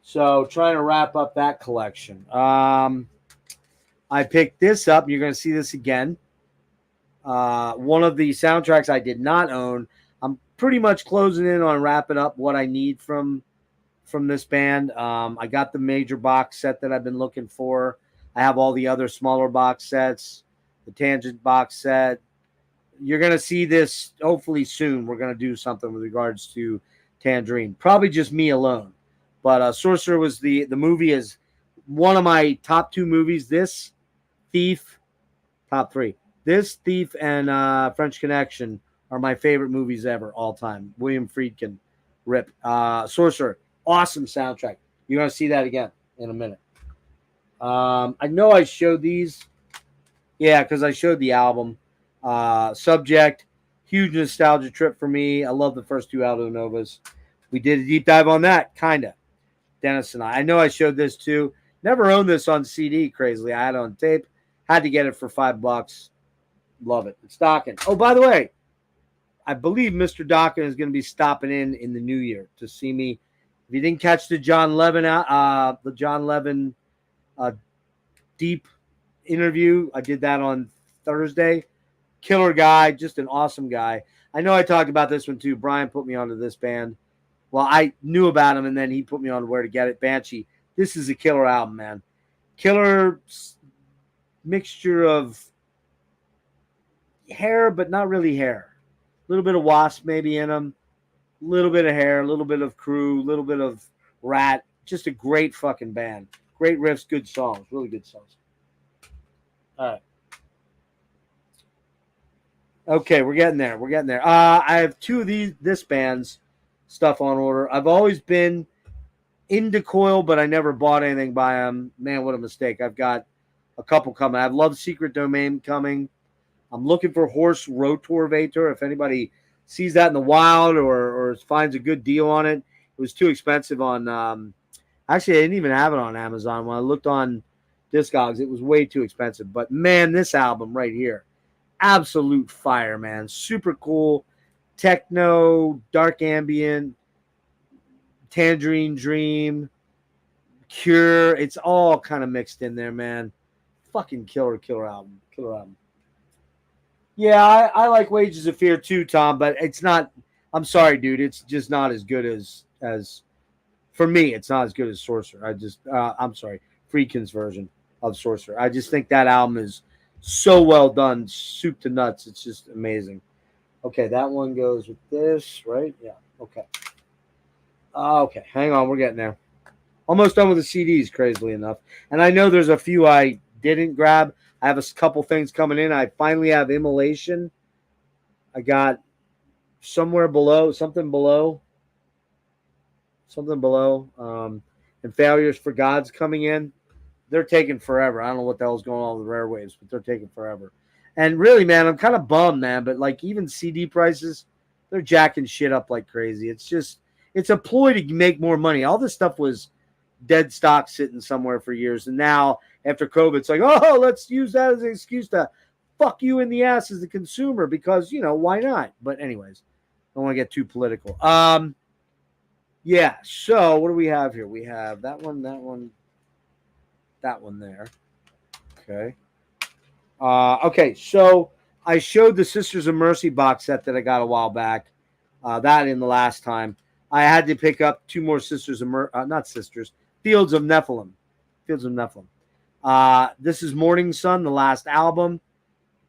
[SPEAKER 2] So trying to wrap up that collection. I picked this up. You're going to see this again. One of the soundtracks I did not own. I'm pretty much closing in on wrapping up what I need from this band. I got the major box set that I've been looking for. I have all the other smaller box sets, the Tangent box set. You're going to see this hopefully soon. We're going to do something with regards to Tangerine. Probably just me alone. But Sorcerer was the movie is one of my top 2 movies. This, Thief, top 3. This, Thief, and French Connection are my favorite movies ever, all time. William Friedkin, rip. Sorcerer, awesome soundtrack. You're going to see that again in a minute. I know I showed these. Yeah, because I showed the album. Subject, huge nostalgia trip for me. I love the first 2 Aldo Novas. We did a deep dive on that, kind of. Dennis and I. I know I showed this too. Never owned this on CD, crazily. I had it on tape. Had to get it for $5. Love it. It's Dokken. Oh, by the way, I believe Mr. Dokken is going to be stopping in the new year to see me. If you didn't catch the John Levin deep interview, I did that on Thursday. Killer guy, just an awesome guy. I know I talked about this one too. Brian put me onto this band. Well, I knew about him, and then he put me on where to get it. Banshee. This is a killer album, man. Killer mixture of hair, but not really hair. A little bit of Wasp maybe in them. A little bit of hair, a little bit of Crew, a little bit of Rat. Just a great fucking band. Great riffs, good songs. Really good songs. All right. Okay, we're getting there. We're getting there. I have 2 of this band's stuff on order. I've always been into Coil, but I never bought anything by them. Man, what a mistake. I've got a couple coming. I've loved Secret Domain coming. I'm looking for Horse Rotorvator. If anybody sees that in the wild or finds a good deal on it. It was too expensive on actually, I didn't even have it on Amazon. When I looked on Discogs, it was way too expensive. But, man, this album right here, absolute fire, man. Super cool. Techno, dark ambient, Tangerine Dream, Cure. It's all kind of mixed in there, man. Fucking killer album. Killer album. Yeah, I like Wages of Fear too, Tom, but it's not. I'm sorry, dude. It's just not as good as for me. It's not as good as Sorcerer. I'm sorry, Friedkin's version of Sorcerer. I just think that album is so well done, soup to nuts. It's just amazing. Okay, that one goes with this, right? Yeah. Okay. Okay, hang on. We're getting there. Almost done with the CDs, crazily enough. And I know there's a few I didn't grab. I have a couple things coming in. I finally have Immolation. I got something below. And Failures for Gods coming in. They're taking forever. I don't know what the hell's going on with rare waves, but they're taking forever. And really, man, I'm kind of bummed, man. But like even CD prices, they're jacking shit up like crazy. It's a ploy to make more money. All this stuff was dead stock sitting somewhere for years. And now after COVID, it's like, oh, let's use that as an excuse to fuck you in the ass as a consumer because, why not? But anyways, don't want to get too political. Yeah. So what do we have here? We have that one there. Okay. Okay. So I showed the Sisters of Mercy box set that I got a while back. That in the last time. I had to pick up 2 more Fields of Nephilim. Fields of Nephilim. This is Morning Sun, the last album.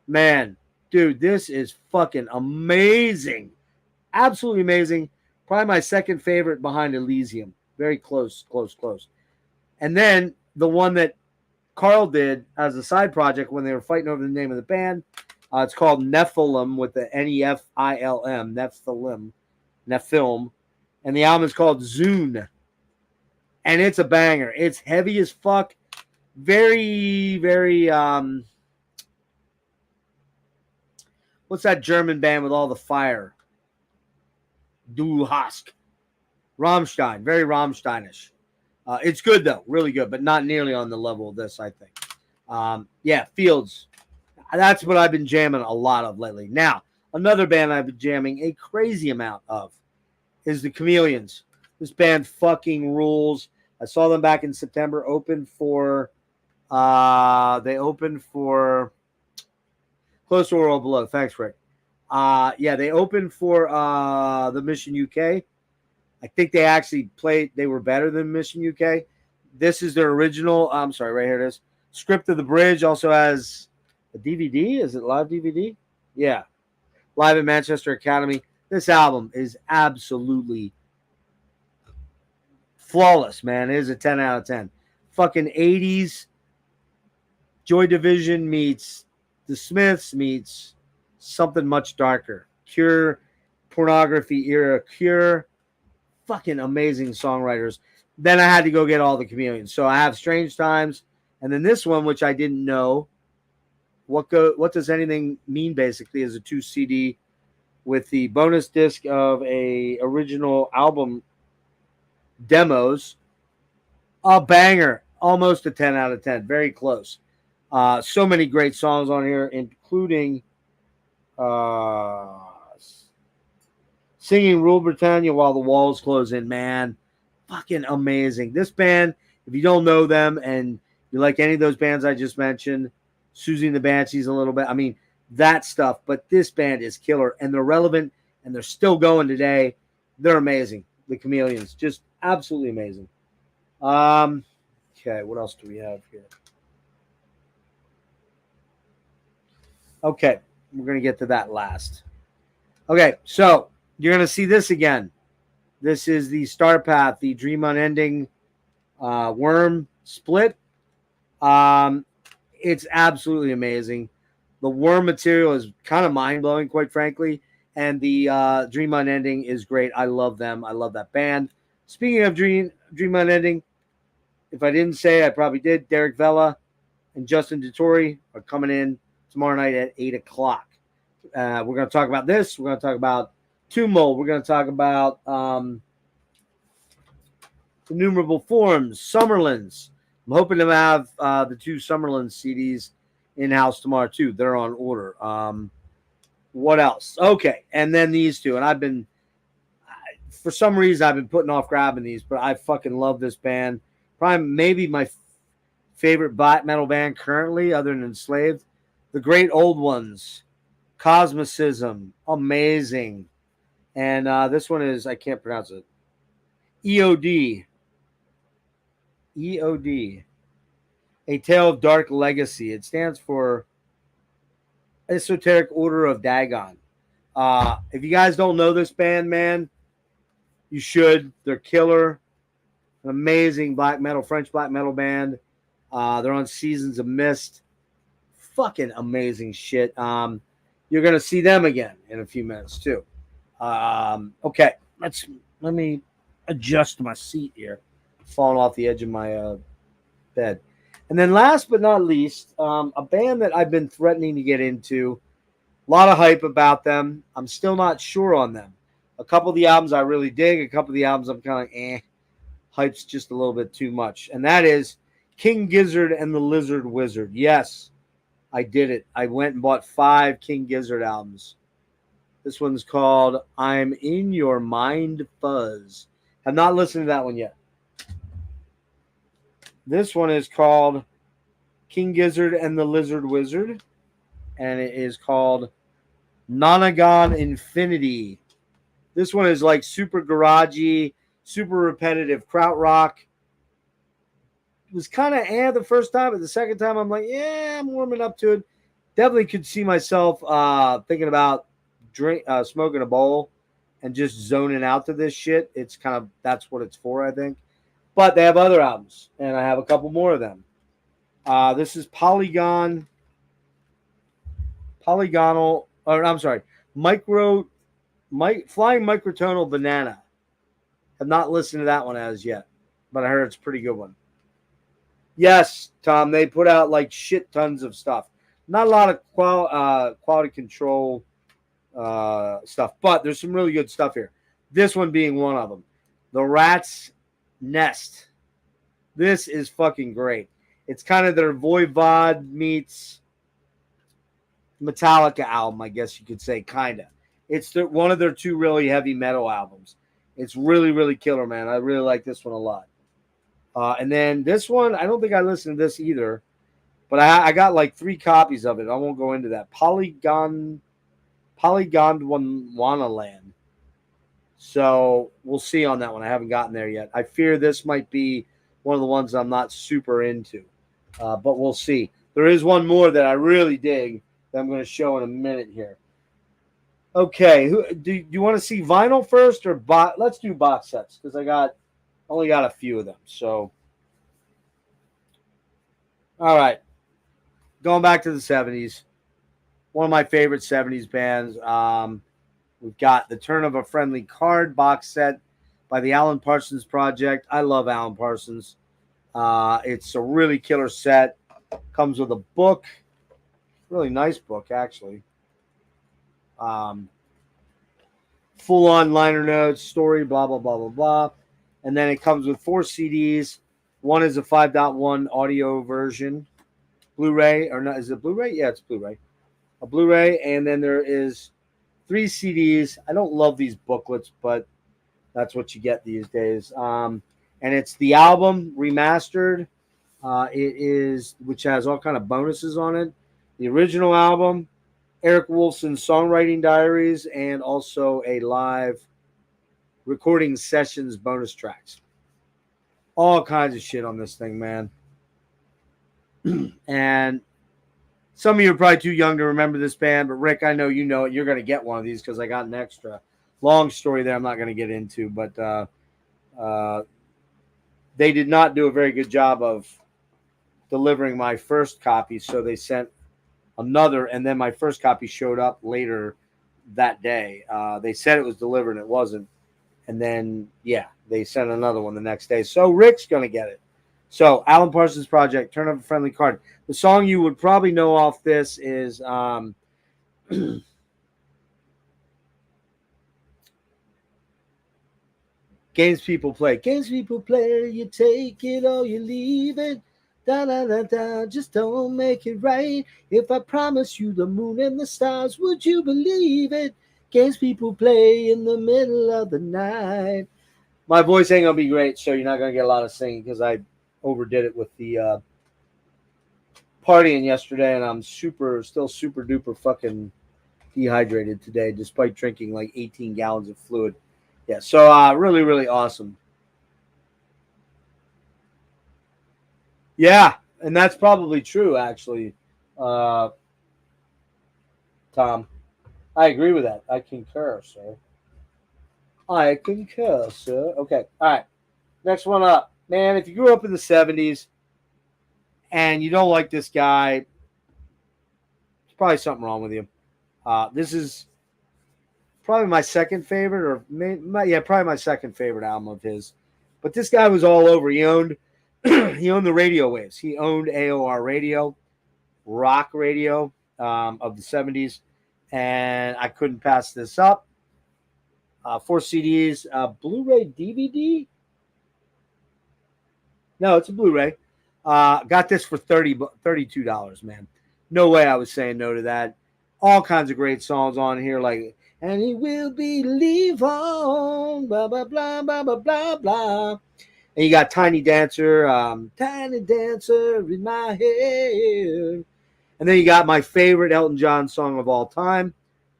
[SPEAKER 2] Man, dude, this is fucking amazing. Absolutely amazing. Probably my second favorite behind Elysium. Very close. And then the one that Carl did as a side project when they were fighting over the name of the band, it's called Nephilim with the Nefilm. Nephilim. And the album is called Zune. And it's a banger. It's heavy as fuck. Very, very, what's that German band with all the fire? Du Hast. Rammstein. Very Rammsteinish. It's good, though. Really good, but not nearly on the level of this, I think. Yeah, Fields. That's what I've been jamming a lot of lately. Now, another band I've been jamming a crazy amount of is the Chameleons. This band fucking rules. I saw them back in September. They opened for Close to World Below. Thanks, Rick. Yeah, they opened for the Mission UK. I think they actually they were better than Mission UK. This is their original. I'm sorry, right here it is. Script of the Bridge also has a DVD. Is it live DVD? Yeah. Live at Manchester Academy. This album is absolutely flawless, man. It is a 10 out of 10. Fucking 80s Joy Division meets the Smiths meets something much darker. Cure, pornography era, Cure, fucking amazing songwriters. Then I had to go get all the Chameleons. So I have Strange Times, and then this one, which I didn't know. What does anything mean? Basically, is a 2 CD with the bonus disc of a original album demos. A banger, almost a 10 out of 10, very close. So many great songs on here, including Singing Rule Britannia While the Walls Close In. Man, fucking amazing. This band, if you don't know them and you like any of those bands I just mentioned, Susie and the Banshees a little bit, I mean, that stuff, but this band is killer, and they're relevant, and they're still going today. They're amazing. The Chameleons, just absolutely amazing. Okay, what else do we have here? Okay, we're going to get to that last. Okay, so you're going to see this again. This is the Star Path, the Dream Unending Worm split. It's absolutely amazing. The Worm material is kind of mind-blowing, quite frankly, and the Dream Unending is great. I love them. I love that band. Speaking of Dream Unending, if I didn't say, I probably did. Derek Vella and Justin DeTore are coming in tomorrow night at 8 o'clock. We're going to talk about this. We're going to talk about Tumult. We're going to talk about Innumerable Forms, Summerlands. I'm hoping to have the 2 Summerlands CDs in-house tomorrow, too. They're on order. What else? Okay, and then these 2. And I've been, for some reason, I've been putting off grabbing these, but I fucking love this band. Probably maybe my favorite black metal band currently, other than Enslaved. The Great Old Ones. Cosmicism. Amazing. And this one is, I can't pronounce it. EOD. EOD. A Tale of Dark Legacy. It stands for Esoteric Order of Dagon. If you guys don't know this band, man, you should. They're killer. An amazing black metal, French black metal band. They're on Seasons of Mist. Fucking amazing shit. You're gonna see them again in a few minutes too. Okay, let me adjust my seat here. Falling off the edge of my bed. And then last but not least, a band that I've been threatening to get into. A lot of hype about them. I'm still not sure on them. A couple of the albums I really dig. A couple of the albums I'm kind of eh. Hype's just a little bit too much. And that is King Gizzard and the Lizard Wizard. Yes, I did it. I went and bought 5 King Gizzard albums. This one's called I'm in Your Mind Fuzz. Have not listened to that one yet. This one is called King Gizzard and the Lizard Wizard. And it is called Nonagon Infinity. This one is like super garagey, super repetitive krautrock. It was kind of the first time, but the second time I'm like, yeah, I'm warming up to it. Definitely could see myself thinking about smoking a bowl and just zoning out to this shit. It's kind of, that's what it's for, I think. But they have other albums, and I have a couple more of them. This is Flying Microtonal Banana. Have not listened to that one as yet, but I heard it's a pretty good one. Yes, Tom, they put out like shit tons of stuff. Not a lot of quality control stuff, but there's some really good stuff here. This one being one of them. The Rat's Nest. This is fucking great. It's kind of their Voivod meets Metallica album, I guess you could say, kind of. It's one of their 2 really heavy metal albums. It's really, really killer, man. I really like this one a lot. And then this one, I don't think I listened to this either, but I got like 3 copies of it. I won't go into that. Polygon Wanaland. So we'll see on that one. I haven't gotten there yet. I fear this might be one of the ones I'm not super into, but we'll see. There is one more that I really dig that I'm going to show in a minute here. Okay, do you want to see vinyl first or let's do box sets because I got Only got a few of them. So, all right. Going back to the 70s. One of my favorite 70s bands. We've got the Turn of a Friendly Card box set by the Alan Parsons Project. I love Alan Parsons. It's a really killer set. Comes with a book. Really nice book, actually. Um, Full on liner notes, story, blah, blah, blah, blah, blah. And then it comes with 4 CDs. One is a 5.1 audio version, Blu ray, or not? Is it Blu ray? Yeah, it's Blu ray. A Blu ray. And then there is 3 CDs. I don't love these booklets, but that's what you get these days. And it's the album remastered. It is, which has all kind of bonuses on it. The original album, Eric Wolfson's songwriting diaries, and also a live recording sessions bonus tracks. All kinds of shit on this thing, man. And some of you are probably too young to remember this band, but Rick, I know you know it. You're going to get one of these because I got an extra. Long story there I'm not going to get into, but they did not do a very good job of delivering my first copy, so they sent another, and then my first copy showed up later that day. They said it was delivered, and it wasn't. And then, yeah, they sent another one the next day. So Rick's going to get it. So Alan Parsons Project, Turn of a Friendly Card. The song you would probably know off this is Games People Play. Games people play, you take it or you leave it. Da da da da, just don't make it right. If I promise you the moon and the stars, would you believe it? Games people play in the middle of the night. My voice ain't gonna be great, so you're not gonna get a lot of singing because I overdid it with the partying yesterday, and I'm still super duper fucking dehydrated today, despite drinking like 18 gallons of fluid. Yeah, so really, really awesome. Yeah, and that's probably true, actually, uh, Tom. I agree with that. I concur, sir. I concur, sir. Okay, all right. Next one up. Man, if you grew up in the 70s and you don't like this guy, there's probably something wrong with you. This is probably my second favorite, or probably my second favorite album of his. But this guy was all over. He owned he owned the radio waves. He owned AOR radio, rock radio of the 70s, and I couldn't pass this up. 4 CDs, Blu-ray DVD. No, it's a Blu-ray. Got this for $32, man. No way I was saying no to that. All kinds of great songs on here, like "And He Will Believe On," blah blah blah blah blah blah blah. And you got Tiny Dancer, Tiny Dancer in my head. And then you got my favorite Elton John song of all time,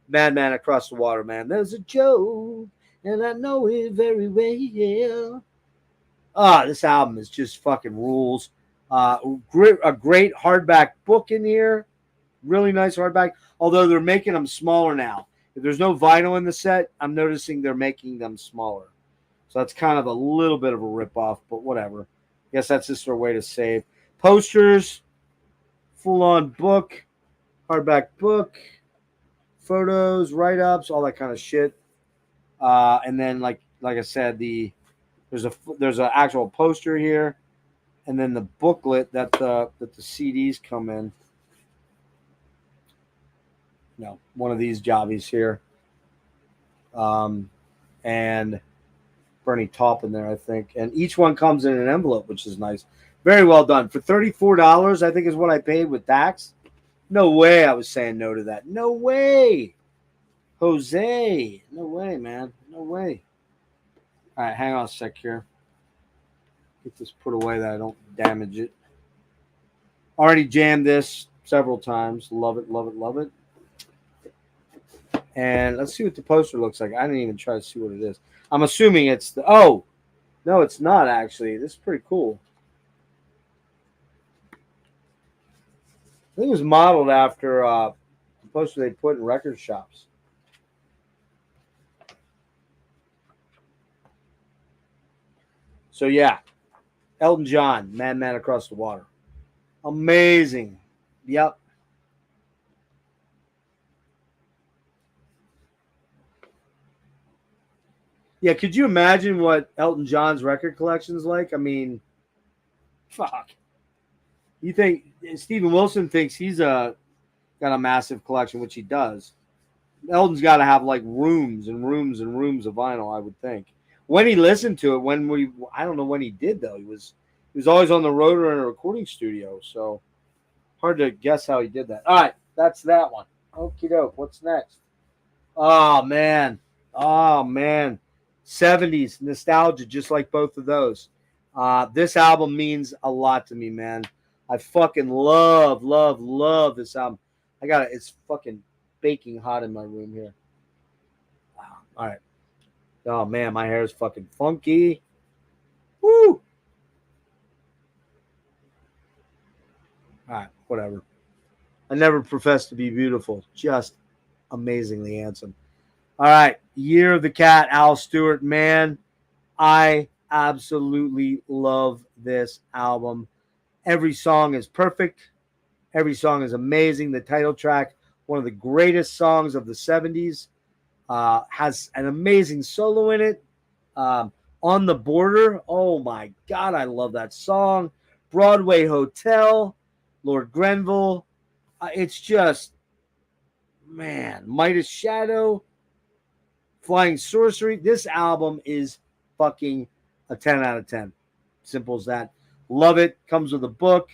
[SPEAKER 2] "Madman Across the Water." Man, there's a joke, and I know it very well. This album is just fucking rules. A great hardback book in here. Really nice hardback. Although they're making them smaller now. If there's no vinyl in the set, I'm noticing they're making them smaller. So that's kind of a little bit of a ripoff, but whatever. I guess that's just their way to save. Posters, full-on book, hardback book, photos, write-ups, all that kind of shit. And then, like I said, there's an actual poster here, and then the booklet that the CDs come in. No, one of these jobbies here. And Bernie Taupin there, I think. And each one comes in an envelope, which is nice. Very well done. For $34, I think is what I paid with tax. No way I was saying no to that. No way. Jose. No way, man. No way. All right, hang on a sec here. Get this put away that I don't damage it. Already jammed this several times. Love it, love it, love it. And let's see what the poster looks like. I didn't even try to see what it is. I'm assuming it's the... Oh, no, it's not, actually. This is pretty cool. I think it was modeled after the poster they put in record shops. So yeah, Elton John, Madman Across the Water. Amazing. Yep. Yeah, could you imagine what Elton John's record collection is like? I mean, fuck. You think Steven Wilson thinks he's got a massive collection, which he does. Elton's got to have like rooms and rooms and rooms of vinyl, I would think. When he listened to it, I don't know when he did though. He was always on the road or in a recording studio, so hard to guess how he did that. All right, that's that one. Okie doke. What's next? Oh man, oh man, 70s nostalgia, just like both of those. This album means a lot to me, man. I fucking love this album. It's fucking baking hot in my room here. All right. Oh man, my hair is fucking funky. Woo! All right, whatever. I never professed to be beautiful, just amazingly handsome. All right, Year of the Cat, Al Stewart. Man, I absolutely love this album. Every song is perfect. Every song is amazing. The title track, one of the greatest songs of the 70s, has an amazing solo in it. On the Border. Oh my God, I love that song. Broadway Hotel, Lord Grenville. It's just, man, Midas Shadow, Flying Sorcery. This album is fucking a 10 out of 10. Simple as that. Love it. Comes with a book.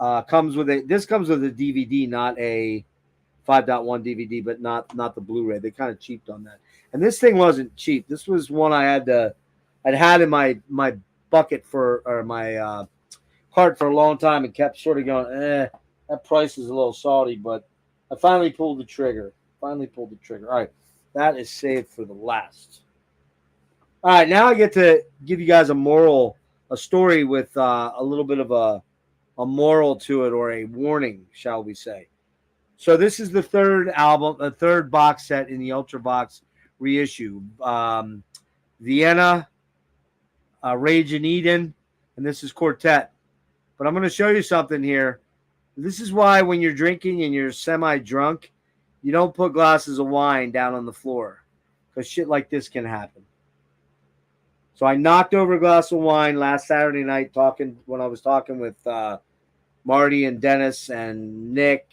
[SPEAKER 2] This comes with a DVD, not a 5.1 DVD, but not the Blu-ray. They kind of cheaped on that. And this thing wasn't cheap. This was one I'd had in my bucket or my cart for a long time and kept sort of going, that price is a little salty, but I finally pulled the trigger. All right, that is saved for the last. All right, now I get to give you guys a story with a little bit of a moral to it, or a warning, shall we say. So this is the third box set in the Ultravox reissue. Vienna, Rage in Eden, and this is Quartet. But I'm going to show you something here. This is why when you're drinking and you're semi-drunk, you don't put glasses of wine down on the floor, because shit like this can happen. So I knocked over a glass of wine last Saturday night when I was talking with Marty and Dennis and Nick.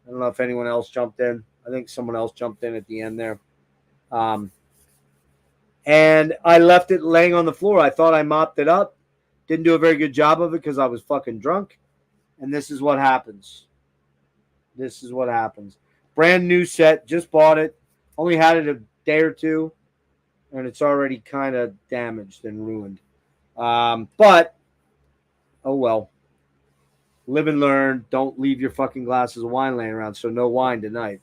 [SPEAKER 2] I don't know if anyone else jumped in. I think someone else jumped in at the end there. And I left it laying on the floor. I thought I mopped it up. Didn't do a very good job of it because I was fucking drunk. And this is what happens. Brand new set. Just bought it. Only had it a day or two. And it's already kind of damaged and ruined. But, oh well. Live and learn. Don't leave your fucking glasses of wine laying around. So no wine tonight.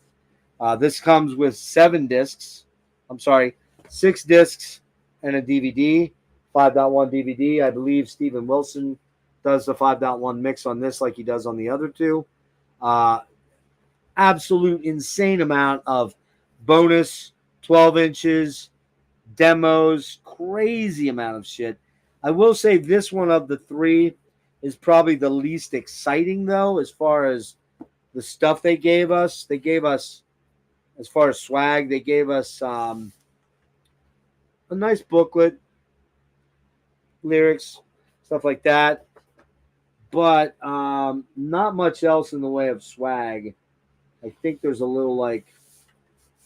[SPEAKER 2] This comes with 6 discs and a DVD. 5.1 DVD. I believe Steven Wilson does the 5.1 mix on this like he does on the other two. Absolute insane amount of bonus 12 inches, demos, crazy amount of shit. I will say this one of the 3 is probably the least exciting, though, as far as the stuff they gave us. They gave us, as far as swag, they gave us a nice booklet, lyrics, stuff like that. But not much else in the way of swag. I think there's a little, like,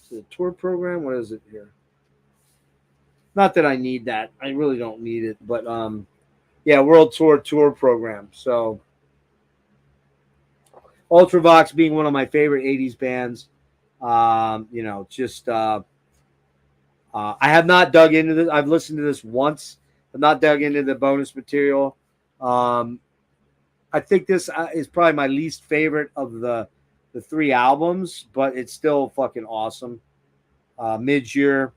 [SPEAKER 2] is it a tour program? What is it here? Not that I need that. I really don't need it. But, yeah, World Tour program. So, Ultravox being one of my favorite 80s bands. I have not dug into this. I've listened to this once. I've not dug into the bonus material. I think this is probably my least favorite of the 3 albums, but it's still fucking awesome. Mid-year,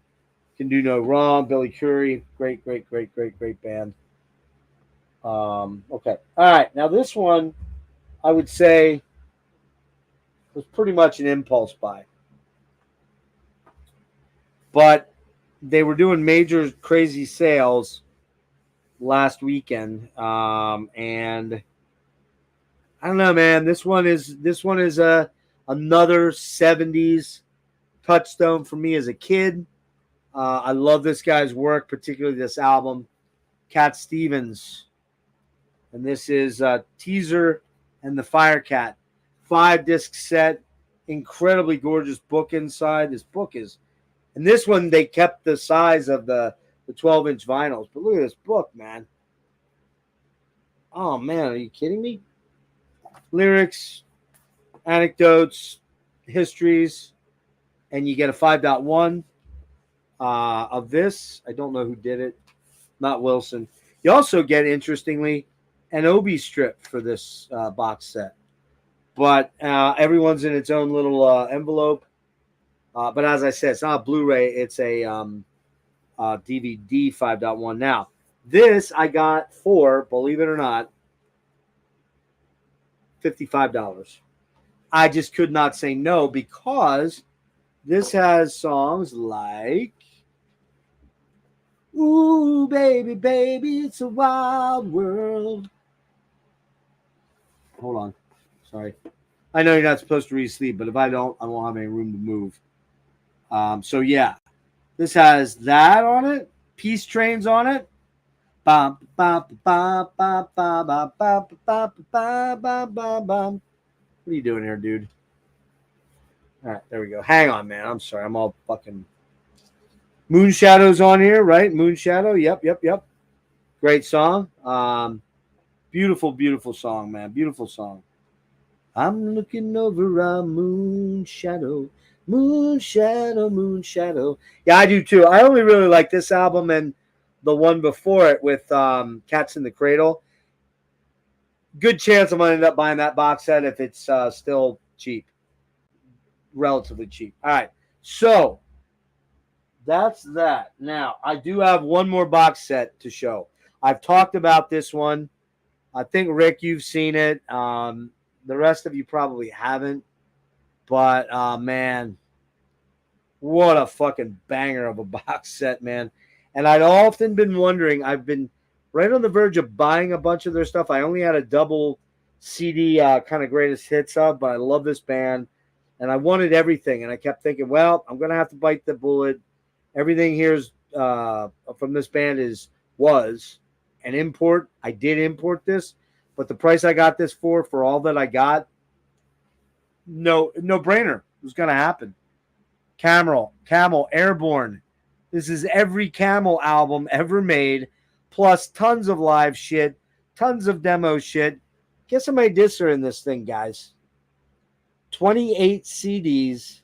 [SPEAKER 2] Can Do No Wrong, Billy Currie, great band. Okay, all right. Now this one, I would say, was pretty much an impulse buy, but they were doing major crazy sales, last weekend, and I don't know, man. This one is another '70s touchstone for me as a kid. I love this guy's work, particularly this album, Cat Stevens, and this is Teaser and the Firecat, 5-disc set, incredibly gorgeous book inside. This book is, and this one they kept the size of the 12-inch vinyls, but look at this book, man. Oh man, are you kidding me? Lyrics, anecdotes, histories, and you get a 5.1 of this. I don't know who did it, not Wilson. You also get, interestingly, an Obi strip for this box set, but everyone's in its own little envelope. But as I said, it's not a Blu-ray; it's a DVD 5.1. Now, this I got for, believe it or not, $55. I just could not say no because this has songs like "Ooh, baby, baby, it's a wild world." Hold on. Sorry. I know you're not supposed to re-sleep, but if I don't, I won't have any room to move. So, yeah. This has that on it. Peace Trains on it. What are you doing here, dude? All right, there we go. Hang on, man. I'm sorry. I'm all fucking... Moon Shadow's on here, right? Moon Shadow. Yep. Great song. Beautiful, beautiful song, man. Beautiful song. I'm looking over a moon shadow. Moon shadow, moon shadow. Yeah, I do too. I only really like this album and the one before it with Cats in the Cradle. Good chance I'm going to end up buying that box set if it's still cheap. Relatively cheap. All right. So, that's that. Now, I do have one more box set to show. I've talked about this one. I think, Rick, you've seen it. The rest of you probably haven't. But, man, what a fucking banger of a box set, man. And I'd often been wondering, I've been right on the verge of buying a bunch of their stuff. I only had a double CD kind of greatest hits of, but I love this band. And I wanted everything. And I kept thinking, well, I'm going to have to bite the bullet. Everything here's from this band was an import. I did import this, but the price I got this for all that I got, no brainer. It was going to happen. Camel, Airborne. This is every Camel album ever made, plus tons of live shit, tons of demo shit. Guess how many discs are in this thing, guys? 28 CDs,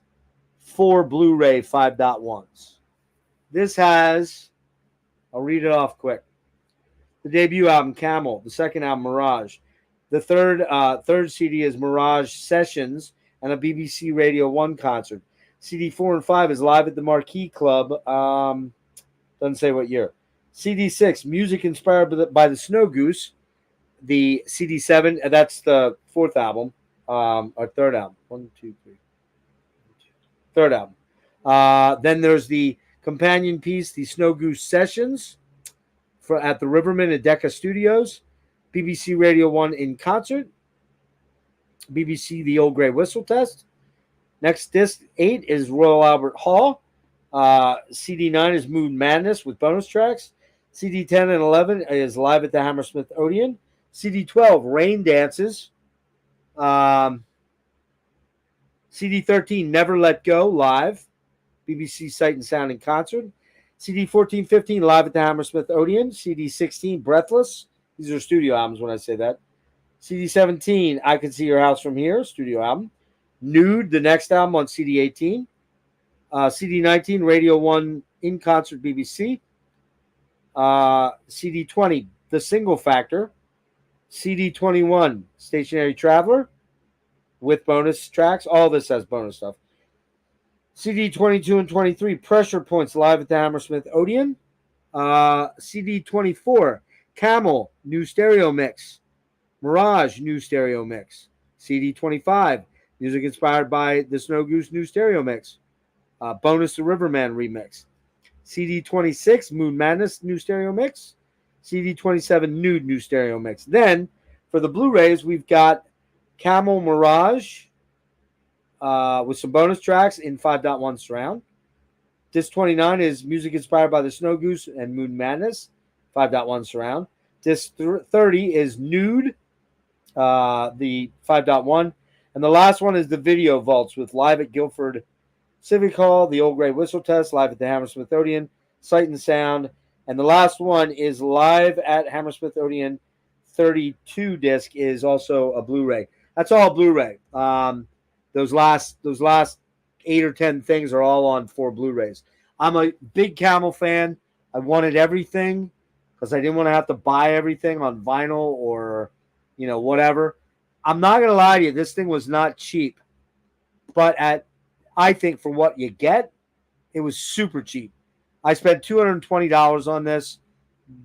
[SPEAKER 2] 4 Blu-ray 5.1s. This has, I'll read it off quick. The debut album, Camel. The second album, Mirage. The third CD is Mirage Sessions and a BBC Radio 1 concert. CD 4 and 5 is Live at the Marquee Club. Doesn't say what year. CD 6, music inspired by the Snow Goose. The CD 7, that's the fourth album, or third album. 1, 2, 3. Third album. Then there's the companion piece, the Snow Goose Sessions, at the Riverman at Decca Studios. BBC Radio 1 in concert. BBC The Old Grey Whistle Test. Next disc 8 is Royal Albert Hall. CD 9 is Moon Madness with bonus tracks. CD 10 and 11 is Live at the Hammersmith Odeon. CD 12, Rain Dances. CD 13, Never Let Go, live. BBC Sight and Sound in concert. CD 14, 15, Live at the Hammersmith Odeon. CD 16, Breathless. These are studio albums when I say that. CD 17, I Can See Your House From Here, studio album. Nude, the next album on CD 18. CD 19, Radio 1 in concert BBC. CD 20, The Single Factor. CD 21, Stationary Traveler with bonus tracks. All this has bonus stuff. CD 22 and 23, Pressure Points, Live at the Hammersmith Odeon. CD 24, Camel, New Stereo Mix. Mirage, New Stereo Mix. CD 25, music inspired by the Snow Goose, New Stereo Mix. Bonus The Riverman remix. CD 26, Moon Madness, New Stereo Mix. CD27 Nude New Stereo Mix. Then for the Blu-rays, we've got Camel Mirage with some bonus tracks in 5.1 surround. Disc 29 is music inspired by the Snow Goose and Moon Madness, 5.1 surround. Disc 30 is Nude, the 5.1. And the last one is the Video Vaults with Live at Guilford Civic Hall, the Old Grey Whistle Test, Live at the Hammersmith Odeon, Sight and Sound. And the last one is Live at Hammersmith Odeon 32 disc is also a Blu-ray. That's all Blu-ray. Those last 8 or 10 things are all on 4 Blu-rays. I'm a big Camel fan. I wanted everything because I didn't want to have to buy everything on vinyl or, whatever. I'm not going to lie to you. This thing was not cheap. But I think for what you get, it was super cheap. I spent $220 on this.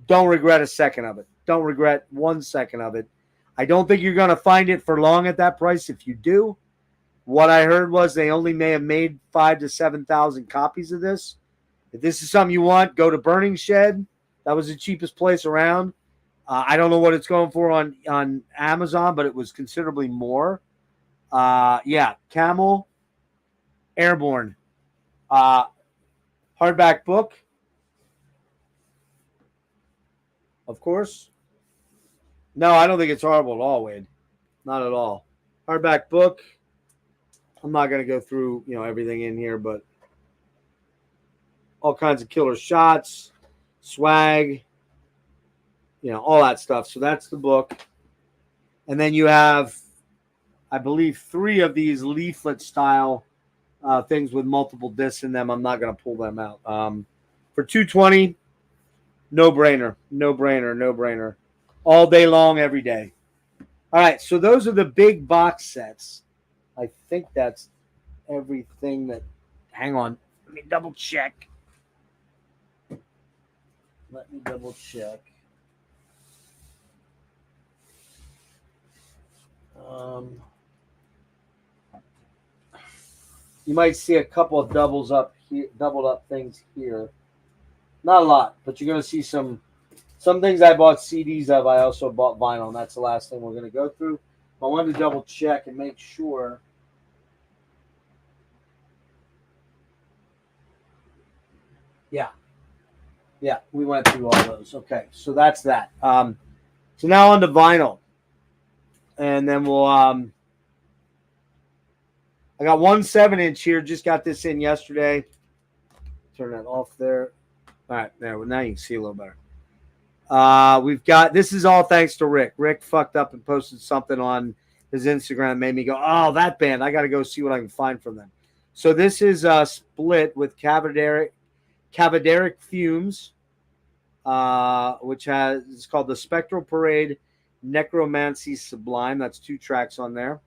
[SPEAKER 2] Don't regret a second of it. Don't regret 1 second of it. I don't think you're going to find it for long at that price. If you do, what I heard was they only may have made 5,000 to 7,000 copies of this. If this is something you want, go to Burning Shed. That was the cheapest place around. I don't know what it's going for on Amazon, but it was considerably more. Camel, Airborne, hardback book, of course. No, I don't think it's horrible at all, Wade. Not at all. Hardback book. I'm not going to go through, everything in here, but all kinds of killer shots, swag, all that stuff. So that's the book. And then you have, I believe, 3 of these leaflet style things with multiple discs in them. I'm not going to pull them out. For $220, no brainer. All day long, every day. All right, so those are the big box sets. I think that's everything that. Hang on. Let me double check. You might see a couple of doubled up things here. Not a lot, but you're going to see some things I bought CDs of. I also bought vinyl, and that's the last thing we're going to go through. I wanted to double check and make sure. Yeah, we went through all those. Okay, so that's that. So now on to vinyl. And then we'll I got 1 7-inch here. Just got this in yesterday. Turn that off there. All right, there. Well, now you can see a little better. We've got, this is all thanks to Rick. Rick fucked up and posted something on his Instagram, made me go, oh, that band. I got to go see what I can find from them. So this is Split with Cavaderic Fumes, which it's called the Spectral Parade Necromancy Sublime. That's 2 tracks on there.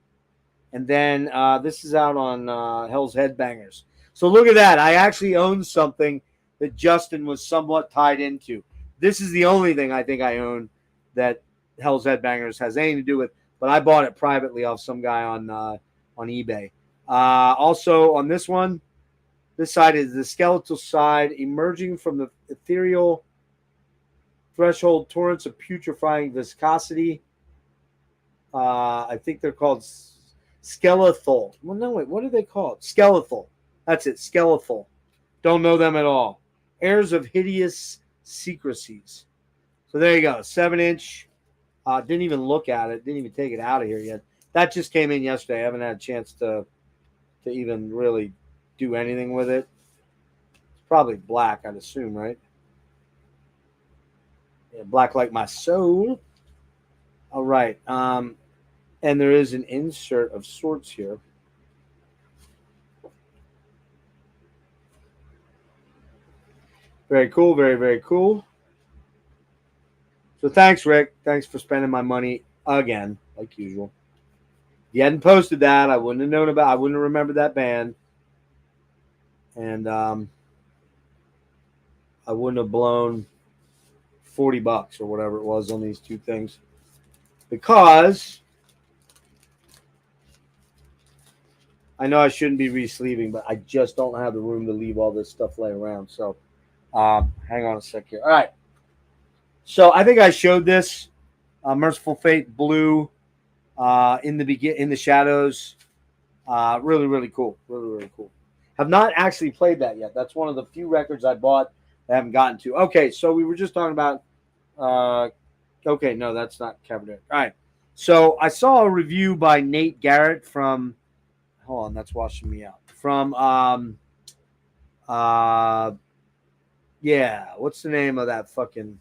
[SPEAKER 2] And then this is out on Hell's Headbangers. So look at that. I actually own something that Justin was somewhat tied into. This is the only thing I think I own that Hell's Headbangers has anything to do with, but I bought it privately off some guy on eBay. Also on this one, this side is the skeletal side, emerging from the ethereal threshold torrents of putrefying viscosity. I think they're called skeletal. Well, no, wait, what are they called? Skeletal. That's it, skeletal. Don't know them at all. Heirs of hideous secrecies. So there you go, 7-inch. Didn't even look at it. Didn't even take it out of here yet. That just came in yesterday. I haven't had a chance to even really do anything with it. It's probably black, I'd assume, right? Yeah, black like my soul. All right. And there is an insert of sorts here. Very cool. Very, very cool. So thanks, Rick. Thanks for spending my money again, like usual. If you hadn't posted that, I wouldn't have known about. I wouldn't have remembered that band, and I wouldn't have blown $40 or whatever it was on these 2 things, because I know I shouldn't be re-sleeving, but I just don't have the room to leave all this stuff laying around. So hang on a sec here. All right. So I think I showed this Merciful Fate Blue in the shadows. Really, really cool. Really, really cool. Have not actually played that yet. That's one of the few records I bought that I haven't gotten to. Okay, so we were just talking about. Okay, no, that's not Cabernet. All right. So I saw a review by Nate Garrett from. Hold on, that's washing me out. From uh yeah, what's the name of that fucking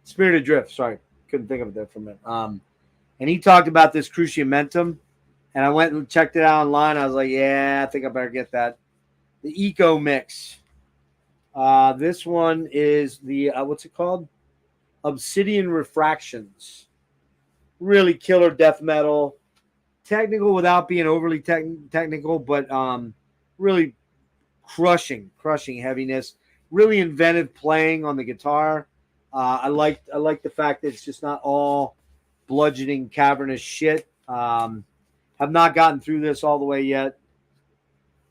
[SPEAKER 2] Spirit Adrift? Sorry, couldn't think of it there for a minute. And he talked about this Cruciamentum, and I went and checked it out online. I was like, yeah, I think I better get that. The Eco Mix. This one is the what's it called? Obsidian Refractions. Really killer death metal. Technical without being overly technical, but really crushing heaviness. Really inventive playing on the guitar. I like the fact that it's just not all bludgeoning cavernous shit. Have not gotten through this all the way yet.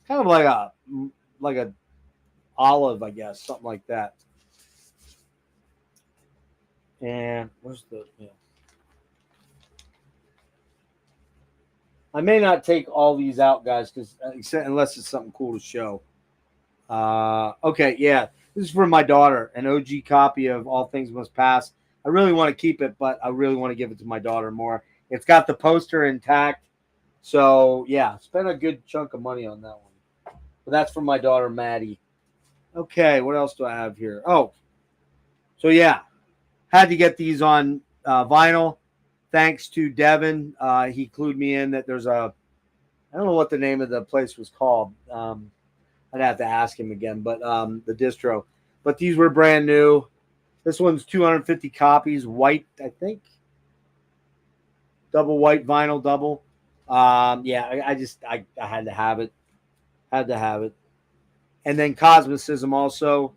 [SPEAKER 2] Kind of like a olive, I guess, something like that. And where's the? Yeah. I may not take all these out, guys, because unless it's something cool to show. Okay, yeah, this is for my daughter, an OG copy of All Things Must Pass. I really want to keep it, but I really want to give it to my daughter more. It's got the poster intact, so yeah, spent a good chunk of money on that one. But that's for my daughter, Maddie. Okay, what else do I have here? Oh, so yeah, had to get these on vinyl. Thanks to Devin, he clued me in that there's a. I don't know what the name of the place was called. I'd have to ask him again, but the distro. But these were brand new. This one's 250 copies, white, I think. Double white vinyl, double. Yeah, I had to have it. Had to have it. And then Cosmicism also,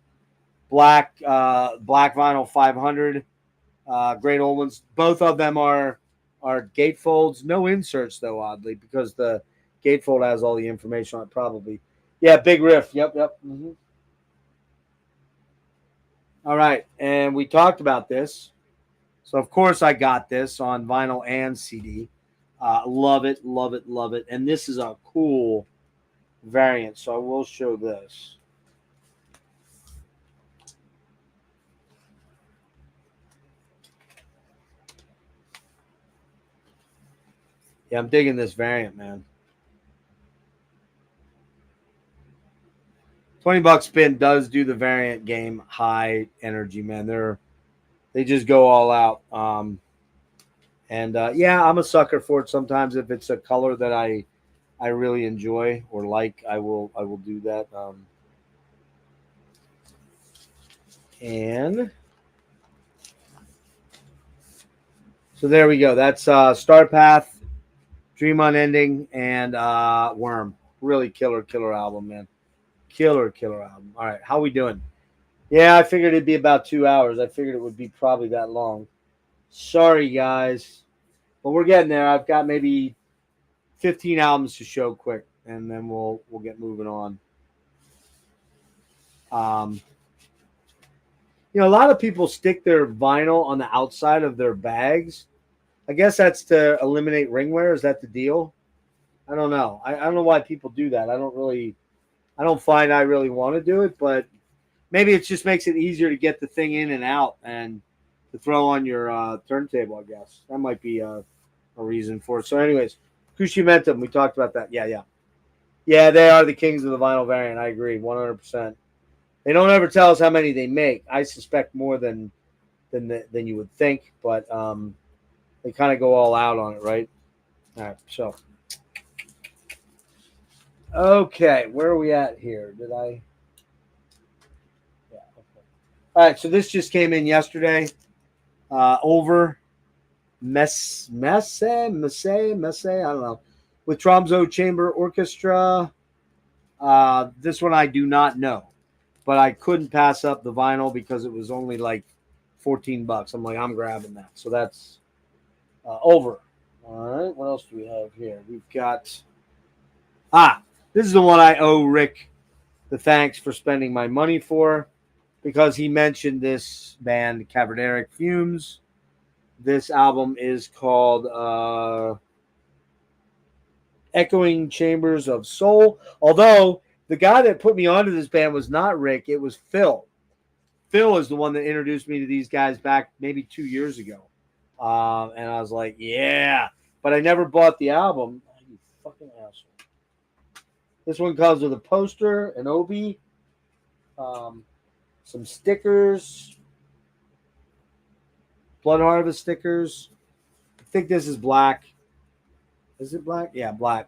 [SPEAKER 2] black vinyl 500. Great old ones. Both of them are gatefolds. No inserts though, oddly, because the gatefold has all the information on it. Probably. Yeah, big riff. Yep. Mm-hmm. All right, and we talked about this, so of course I got this on vinyl and CD. Love it, love it, love it. And this is a cool variant, so I will show this. Yeah, I'm digging this variant, man. $20 spin does do the variant game high energy, man. They just go all out. And yeah, I'm a sucker for it. Sometimes if it's a color that I really enjoy or like, I will do that. And so there we go. That's Star Path, Dream Unending, and Worm. Really killer album, man. Killer album. All right, how we doing? Yeah, I figured it'd be about 2 hours. I figured it would be probably that long. Sorry, guys, but we're getting there. I've got maybe 15 albums to show quick, and then we'll get moving on. A lot of people stick their vinyl on the outside of their bags. I guess that's to eliminate ring wear. Is that the deal? I don't know. I don't know why people do that. I don't find I really want to do it, but maybe it just makes it easier to get the thing in and out and to throw on your turntable, I guess. That might be a reason for it. So anyways, Cruciamentum, we talked about that. Yeah. Yeah, they are the kings of the vinyl variant. I agree, 100%. They don't ever tell us how many they make. I suspect more than you would think, but they kind of go all out on it, right? All right, so. Okay, where are we at here? Did I? Yeah, okay. All right, so this just came in yesterday. Over Messe, I don't know. With Tromso Chamber Orchestra. This one I do not know. But I couldn't pass up the vinyl because it was only like $14. I'm like, I'm grabbing that. So that's over. All right. What else do we have here? We've got. This is the one I owe Rick the thanks for spending my money for. because he mentioned this band, Cavernaric Fumes. This album is called Echoing Chambers of Soul. Although the guy that put me onto this band was not Rick, it was Phil. Phil is the one that introduced me to these guys back maybe 2 years ago. And I was like, yeah. But I never bought the album. Oh, you fucking asshole. This one comes with a poster, an Obi, some stickers, Blood Harvest stickers. I think this is black. Is it black? Yeah, black.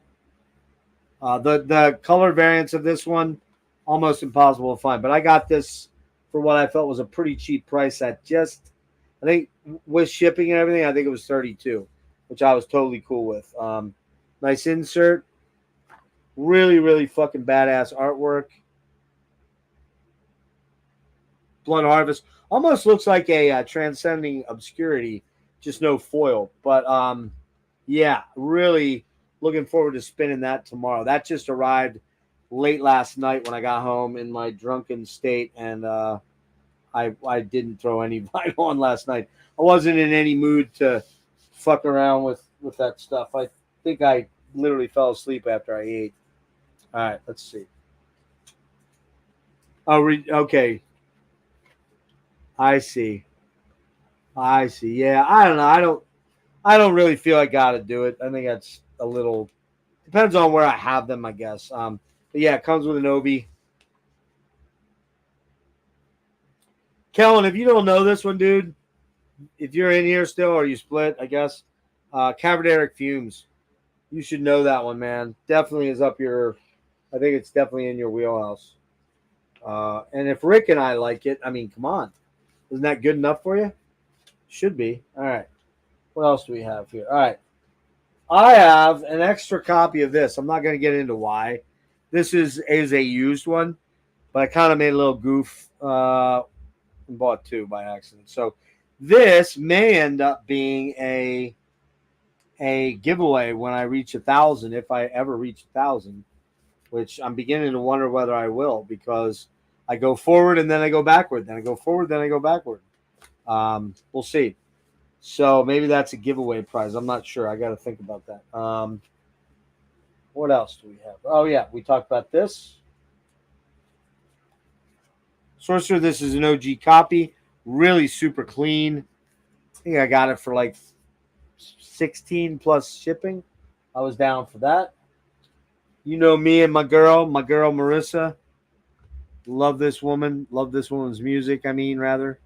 [SPEAKER 2] The color variants of this one, almost impossible to find. But I got this for what I felt was a pretty cheap price at just, I think with shipping and everything, I think it was 32, which I was totally cool with. Nice insert. Really, really fucking badass artwork. Blood Harvest almost looks like a Transcending Obscurity, just no foil. But yeah, really looking forward to spinning that tomorrow. That just arrived late last night when I got home in my drunken state, and I didn't throw any vinyl on last night. I wasn't in any mood to fuck around with that stuff. I think I literally fell asleep after I ate. All right, let's see. Oh, okay. I see. Yeah, I don't know. I don't really feel I got to do it. I think that's a little depends on where I have them, I guess. But yeah, it comes with an Obi. Kellen, if you don't know this one, dude, if you're in here still or you split, I guess, Cavernaric Fumes. You should know that one, man. Definitely is up your. I think it's definitely in your wheelhouse. And if Rick and I like it, I mean, come on, isn't that good enough for you? Should be. All right. What else do we have here? All right. I have an extra copy of this. I'm not going to get into why. This is a used one, but I kind of made a little goof and bought two by accident. So this may end up being a giveaway when I reach 1,000, if I ever reach 1,000, which I'm beginning to wonder whether I will, because I go forward and then I go backward, then I go forward, then I go backward. We'll see. So maybe that's a giveaway prize. I'm not sure. I got to think about that. What else do we have? Oh, yeah. We talked about this. Sorcerer, this is an OG copy. Really super clean. I think I got it for like 16 plus shipping. I was down for that. You know me and my girl Marissa. Love this woman. Love this woman's music, rather.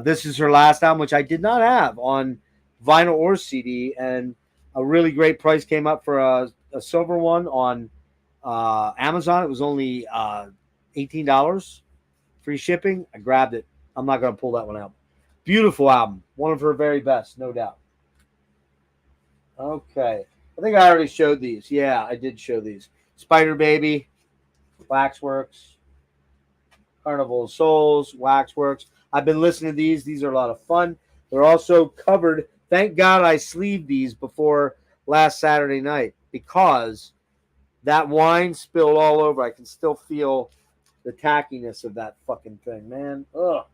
[SPEAKER 2] This is her last album, which I did not have on vinyl or CD, and a really great price came up for a silver one on Amazon. It was only $18, free shipping. I grabbed it. I'm not going to pull that one out. Beautiful album. One of her very best, no doubt. Okay. I think I already showed these. Yeah, I did show these. Spider Baby, Waxworks, Carnival of Souls, Waxworks. I've been listening to these. These are a lot of fun. They're also covered. Thank God I sleeved these before last Saturday night, because that wine spilled all over. I can still feel the tackiness of that fucking thing, man. Ugh.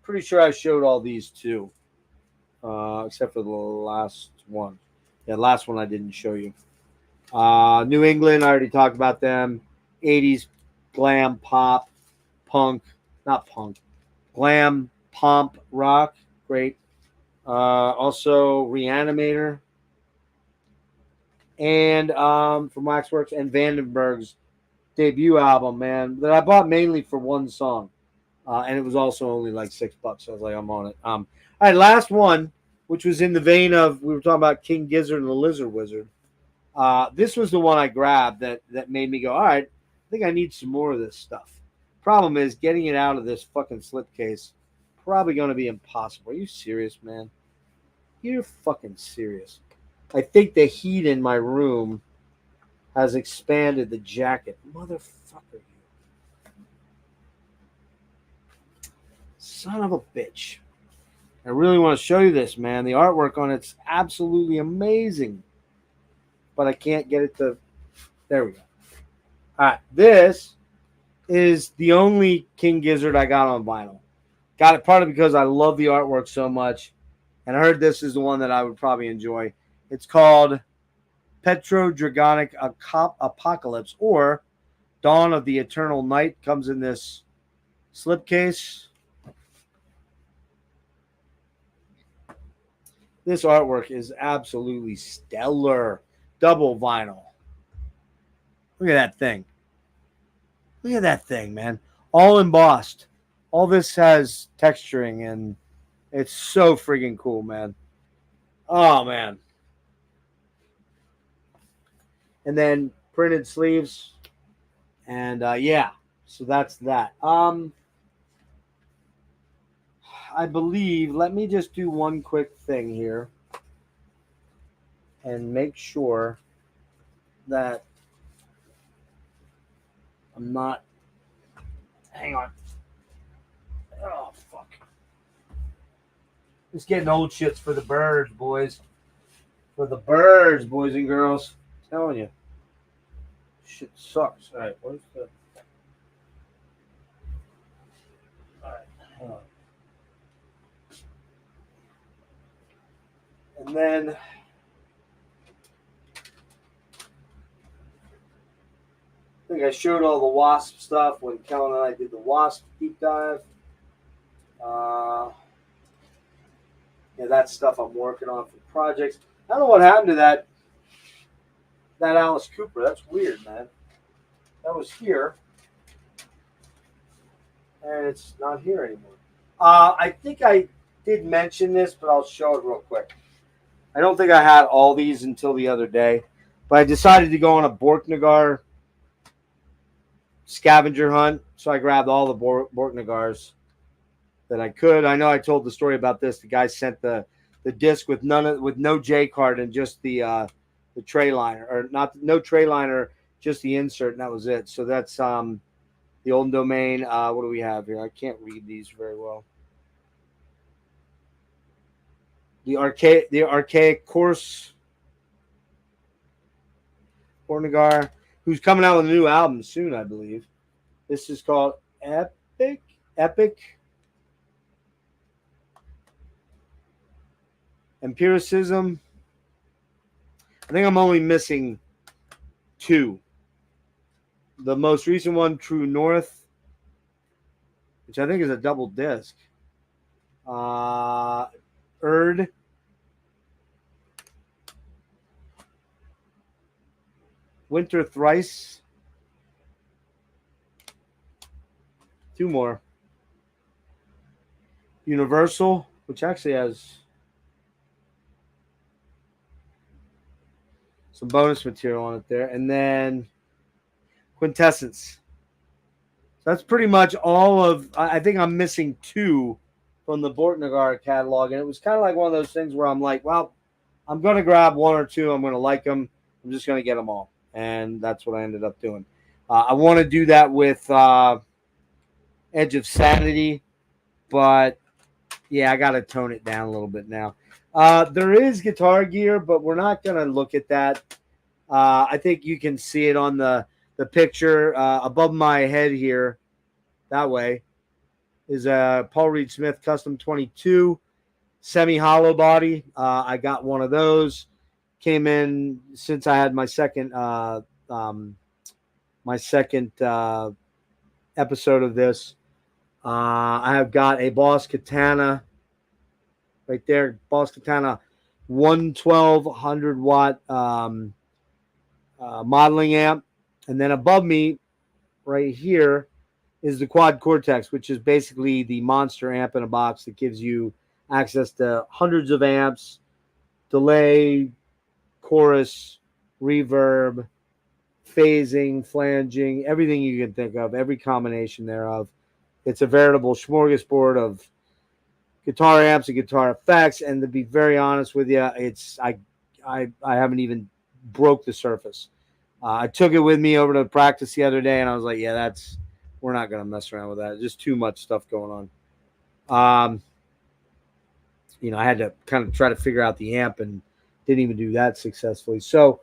[SPEAKER 2] Pretty sure I showed all these too, except for the last one. Yeah, last one I didn't show you. New England, I already talked about them. 80s glam pop, punk, not punk, glam pomp rock, great. Also Reanimator, and from Waxworks, and Vandenberg's debut album, man, that I bought mainly for one song, and it was also only like $6. So I was like, I'm on it. All right, last one, which was in the vein of, we were talking about King Gizzard and the Lizard Wizard. This was the one I grabbed that made me go, all right, I think I need some more of this stuff. Problem is, getting it out of this fucking slipcase, probably going to be impossible. Are you serious, man? You're fucking serious. I think the heat in my room has expanded the jacket. Motherfucker, you. Son of a bitch. I really want to show you this, man. The artwork on it's absolutely amazing. But I can't get it to... There we go. All right. This is the only King Gizzard I got on vinyl. Got it partly because I love the artwork so much, and I heard this is the one that I would probably enjoy. It's called Petro-Dragonic Apocalypse, or Dawn of the Eternal Night. Comes in this slipcase. This artwork is absolutely stellar. Double vinyl. Look at that thing. Look at that thing, man. All embossed. All this has texturing, and it's so freaking cool, man. Oh, man. And then printed sleeves. And yeah, so that's that. I believe, let me just do one quick thing here and make sure that I'm not. Hang on. Oh, fuck. Just getting old shits for the birds, boys. For the birds, boys and girls. I'm telling you. Shit sucks. All right, where's the. All right, hang on. And then. I think I showed all the Wasp stuff when Kellen and I did the Wasp deep dive. Yeah, that's stuff I'm working on for projects. I don't know what happened to that Alice Cooper. That's weird, man. That was here, and it's not here anymore. I think I did mention this, but I'll show it real quick. I don't think I had all these until the other day, but I decided to go on a Borknagar scavenger hunt, so I grabbed all the Borknagars that I could. I know I told the story about this. The guy sent the disc with no J card and just the tray liner, or not no tray liner, just the insert, and that was it. So that's the Old Domain. What do we have here? I can't read these very well. The archaic course Borknagar, who's coming out with a new album soon, I believe. This is called Epic. Empiricism. I think I'm only missing 2. The most recent one, True North, which I think is a double disc. Erd. Winter Thrice. 2 more. Universal, which actually has some bonus material on it there. And then Quintessence. So that's pretty much all of. I think I'm missing 2 from the Borknagar catalog. And it was kind of like one of those things where I'm like, well, I'm going to grab 1 or 2. I'm going to like them. I'm just going to get them all. And that's what I ended up doing. I want to do that with Edge of Sanity. But, yeah, I got to tone it down a little bit now. There is Guitar Gear, but we're not going to look at that. I think you can see it on the picture above my head here. That way is a Paul Reed Smith Custom 22 semi-hollow body. I got one of those. Came in since I had my second episode of this. I have got a Boss Katana right there. Boss Katana 112 watt modeling amp. And then above me right here is the Quad Cortex, which is basically the monster amp in a box that gives you access to hundreds of amps, delay, chorus, reverb, phasing, flanging, everything you can think of, every combination thereof. It's a veritable smorgasbord of guitar amps and guitar effects. And to be very honest with you, I haven't even broke the surface. I took it with me over to practice the other day, and I was like, yeah, we're not going to mess around with that. There's just too much stuff going on. I had to kind of try to figure out the amp and didn't even do that successfully. So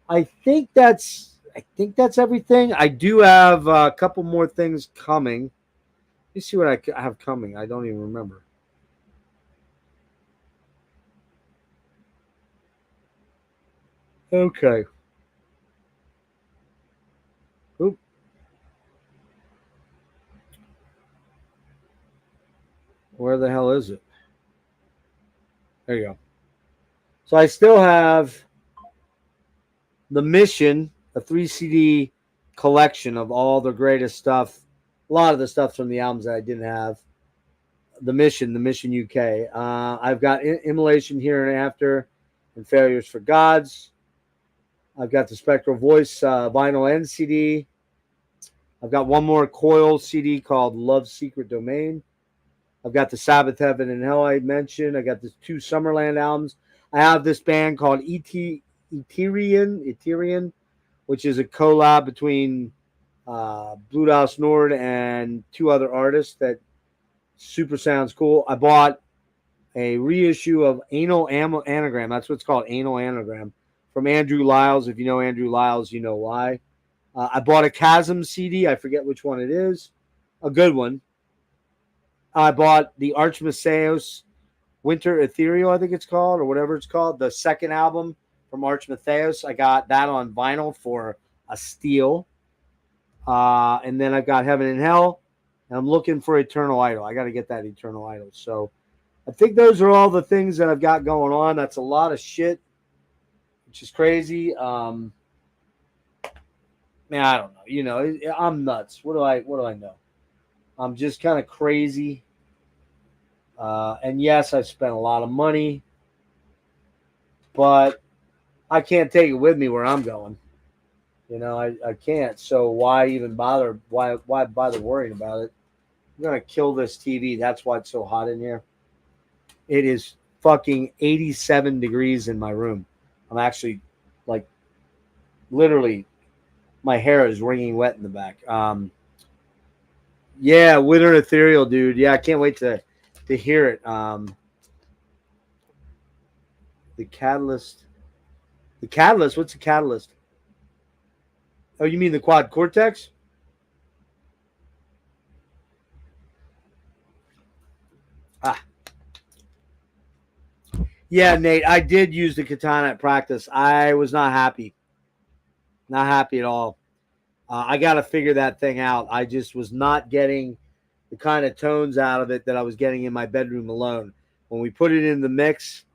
[SPEAKER 2] I think that's I think that's everything. I do have a couple more things coming. Let me see what I have coming. I don't even remember. Okay. Oop. Where the hell is it? There you go. So I still have The Mission, a 3 CD collection of all the greatest stuff. A lot of the stuff from the albums that I didn't have. The Mission UK. I've got Immolation Here and After and Failures for Gods. I've got the Spectral Voice vinyl and CD. I've got one more Coil CD called Love's Secret Domain. I've got the Sabbath Heaven and Hell I mentioned. I got the 2 Summerland albums. I have this band called Eterian, which is a collab between Blue Dust Nord and 2 other artists that super sounds cool. I bought a reissue of Anal Anagram. That's what it's called, Anal Anagram, from Andrew Lyles. If you know Andrew Lyles, you know why. I bought a Chasm CD. I forget which one it is. A good one. I bought the Arch Matheos Winter Ethereal, I think it's called, or whatever it's called. The second album from Arch Matheos. I got that on vinyl for a steal. And then I've got Heaven and Hell. And I'm looking for Eternal Idol. I got to get that Eternal Idol. So I think those are all the things that I've got going on. That's a lot of shit, which is crazy. Man, I don't know. You know, I'm nuts. What do I know? I'm just kind of crazy. And yes, I've spent a lot of money, but I can't take it with me where I'm going. You know, I can't. So why even bother? Why bother worrying about it? I'm gonna kill this TV. That's why it's so hot in here. It is fucking 87 degrees in my room. I'm actually, like, literally, my hair is wringing wet in the back. Yeah, Winter Ethereal, dude. Yeah, I can't wait to hear it. The Catalyst. The Catalyst. What's the Catalyst? Oh, you mean the Quad Cortex? Ah, yeah, Nate. I did use the katana at practice. I was not happy. Not happy at all. I got to figure that thing out. I just was not getting the kind of tones out of it that I was getting in my bedroom alone. When we put it in the mix,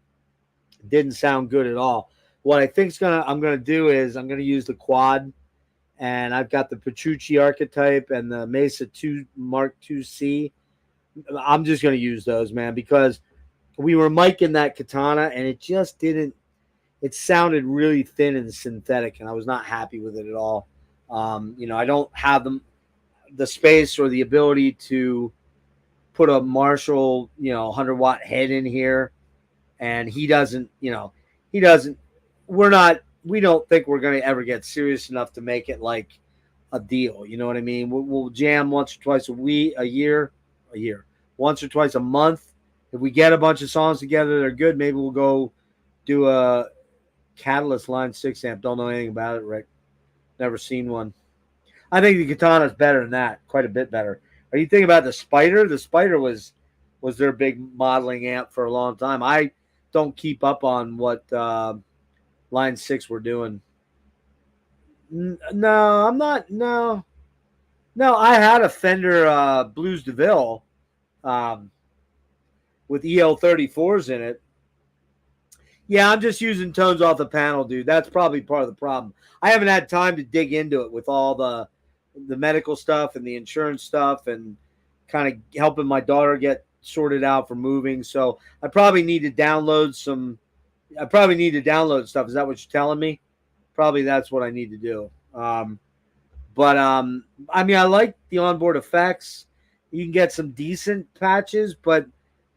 [SPEAKER 2] it didn't sound good at all. What I think I'm gonna do is I'm gonna use the quad, and I've got the Petrucci archetype and the Mesa 2 Mark 2C. I'm just gonna use those, man, because we were miking that katana and it just didn't. It sounded really thin and synthetic, and I was not happy with it at all. You know, I don't have the space or the ability to put a Marshall, 100-watt head in here, and he doesn't. He doesn't. We're not. We don't think we're going to ever get serious enough to make it like a deal. You know what I mean? We'll jam once or twice a year, once or twice a month. If we get a bunch of songs together that are good, maybe we'll go do a Catalyst Line 6 amp. Don't know anything about it, Rick. Never seen one. I think the katana is better than that, quite a bit better. Are you thinking about the Spider? The Spider was their big modeling amp for a long time. I don't keep up on what Line 6 were doing. No, I'm not. No, I had a Fender Blues DeVille um, with EL34s in it. Yeah, I'm just using tones off the panel, dude. That's probably part of the problem. I haven't had time to dig into it with all the medical stuff and the insurance stuff and kind of helping my daughter get sorted out for moving. So I probably need to download stuff. Is that what you're telling me? Probably that's what I need to do. But I mean, I like the onboard effects. You can get some decent patches, but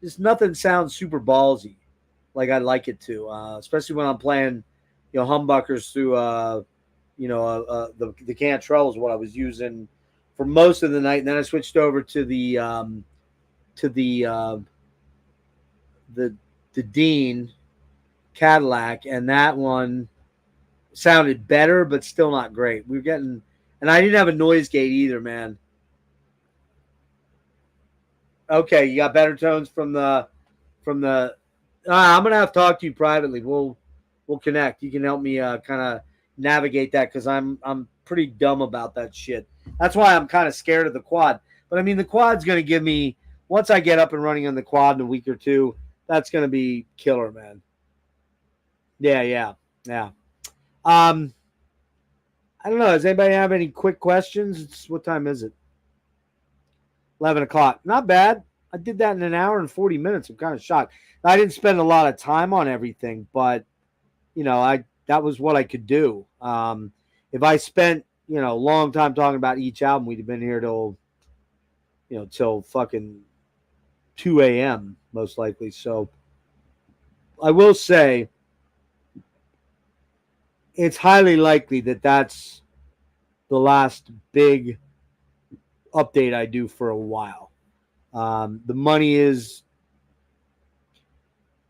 [SPEAKER 2] just nothing sounds super ballsy like I'd like it to, especially when I'm playing, humbuckers through, the Cantrell is what I was using for most of the night, and then I switched over to the the Dean Cadillac, and that one sounded better, but still not great. We were getting, and I didn't have a noise gate either, man. Okay, you got better tones from the. I'm gonna have to talk to you privately. We'll connect. You can help me kind of navigate that because I'm pretty dumb about that shit. That's why I'm kind of scared of the quad. But I mean, the quad's gonna give me once I get up and running on the quad in a week or two. That's gonna be killer, man. Yeah. Um, I don't know. Does anybody have any quick questions? What time is it? 11 o'clock. Not bad. I did that in an hour and 40 minutes. I'm kind of shocked. I didn't spend a lot of time on everything, but I that was what I could do. If I spent a long time talking about each album, we'd have been here till fucking 2 a.m. most likely. So I will say it's highly likely that that's the last big update I do for a while. The money is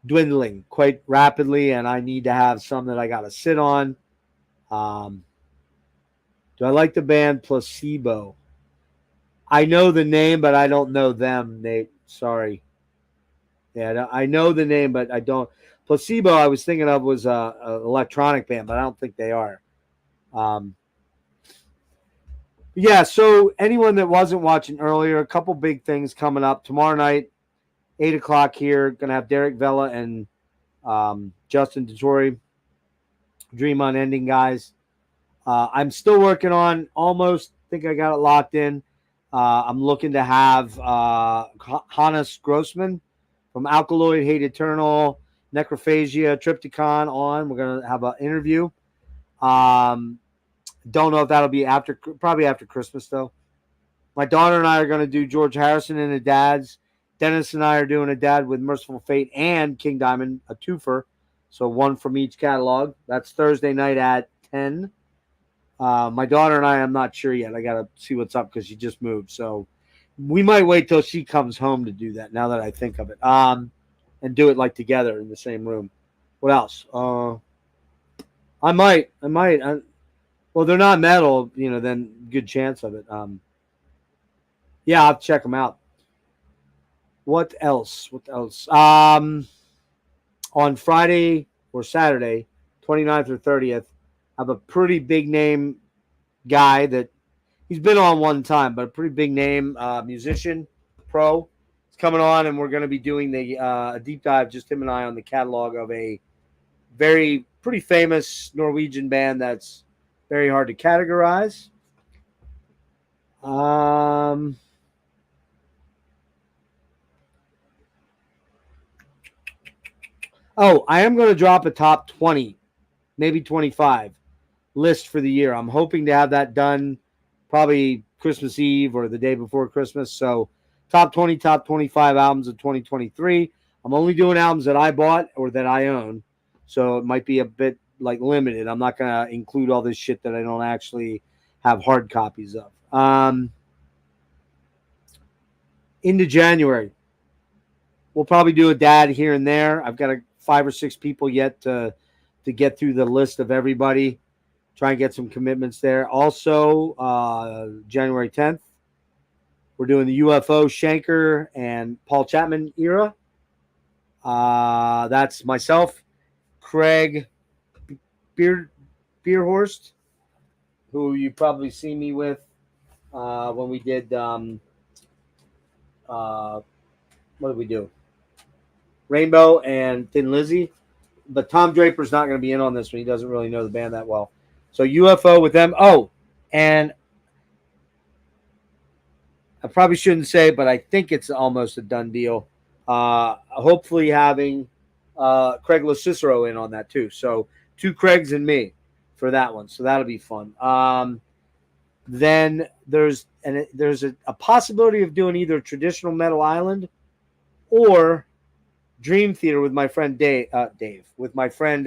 [SPEAKER 2] dwindling quite rapidly, and I need to have some that I got to sit on. Do I like the band Placebo? I know the name, but I don't know them, Nate. Sorry. Yeah, I know the name, but I don't. Placebo, I was thinking of was an electronic band, but I don't think they are. Yeah, so anyone that wasn't watching earlier, a couple big things coming up. Tomorrow night, 8 o'clock here, going to have Derek Vella and Justin DeTore, Dream Unending guys. I'm still working on almost, think I got it locked in. I'm looking to have Hannes Grossman from Alkaloid, Hate Eternal, Necrophagia, Triptychon on. We're going to have an interview. Don't know if that'll be probably after Christmas, though. My daughter and I are going to do George Harrison and the Dads. Dennis and I are doing a dad with Merciful Fate and King Diamond, a twofer. So one from each catalog. That's Thursday night at 10. My daughter and I'm not sure yet. I got to see what's up because she just moved. So we might wait till she comes home to do that now that I think of it. And do it like together in the same room. What else? I might. Well, they're not metal, then good chance of it. Yeah, I'll check them out. What else? On Friday or Saturday, 29th or 30th, I have a pretty big name guy that he's been on one time, but a pretty big name musician, pro. He's coming on, and we're going to be doing the deep dive, just him and I, on the catalog of a pretty famous Norwegian band that's very hard to categorize. Oh, I am going to drop a top 20, maybe 25 list for the year. I'm hoping to have that done probably Christmas Eve or the day before Christmas. So top 20, top 25 albums of 2023. I'm only doing albums that I bought or that I own. So it might be a bit limited. I'm not going to include all this shit that I don't actually have hard copies of. Into January, we'll probably do a dad here and there. I've got 5 or 6 people yet to get through the list of everybody. Try and get some commitments there. Also, January 10th, we're doing the UFO Shanker and Paul Chapman era. That's myself, Craig Beerhorst, who you probably see me with when we did what did we do? Rainbow and Thin Lizzy. But Tom Draper's not going to be in on this one. He doesn't really know the band that well. So UFO with them. Oh, and I probably shouldn't say, but I think it's almost a done deal. Hopefully having Craig LoCicero in on that too. So 2 Craigs and me for that one. So that'll be fun. Then there's a possibility of doing either Traditional Metal Island or Dream Theater with my friend Dave. With my friend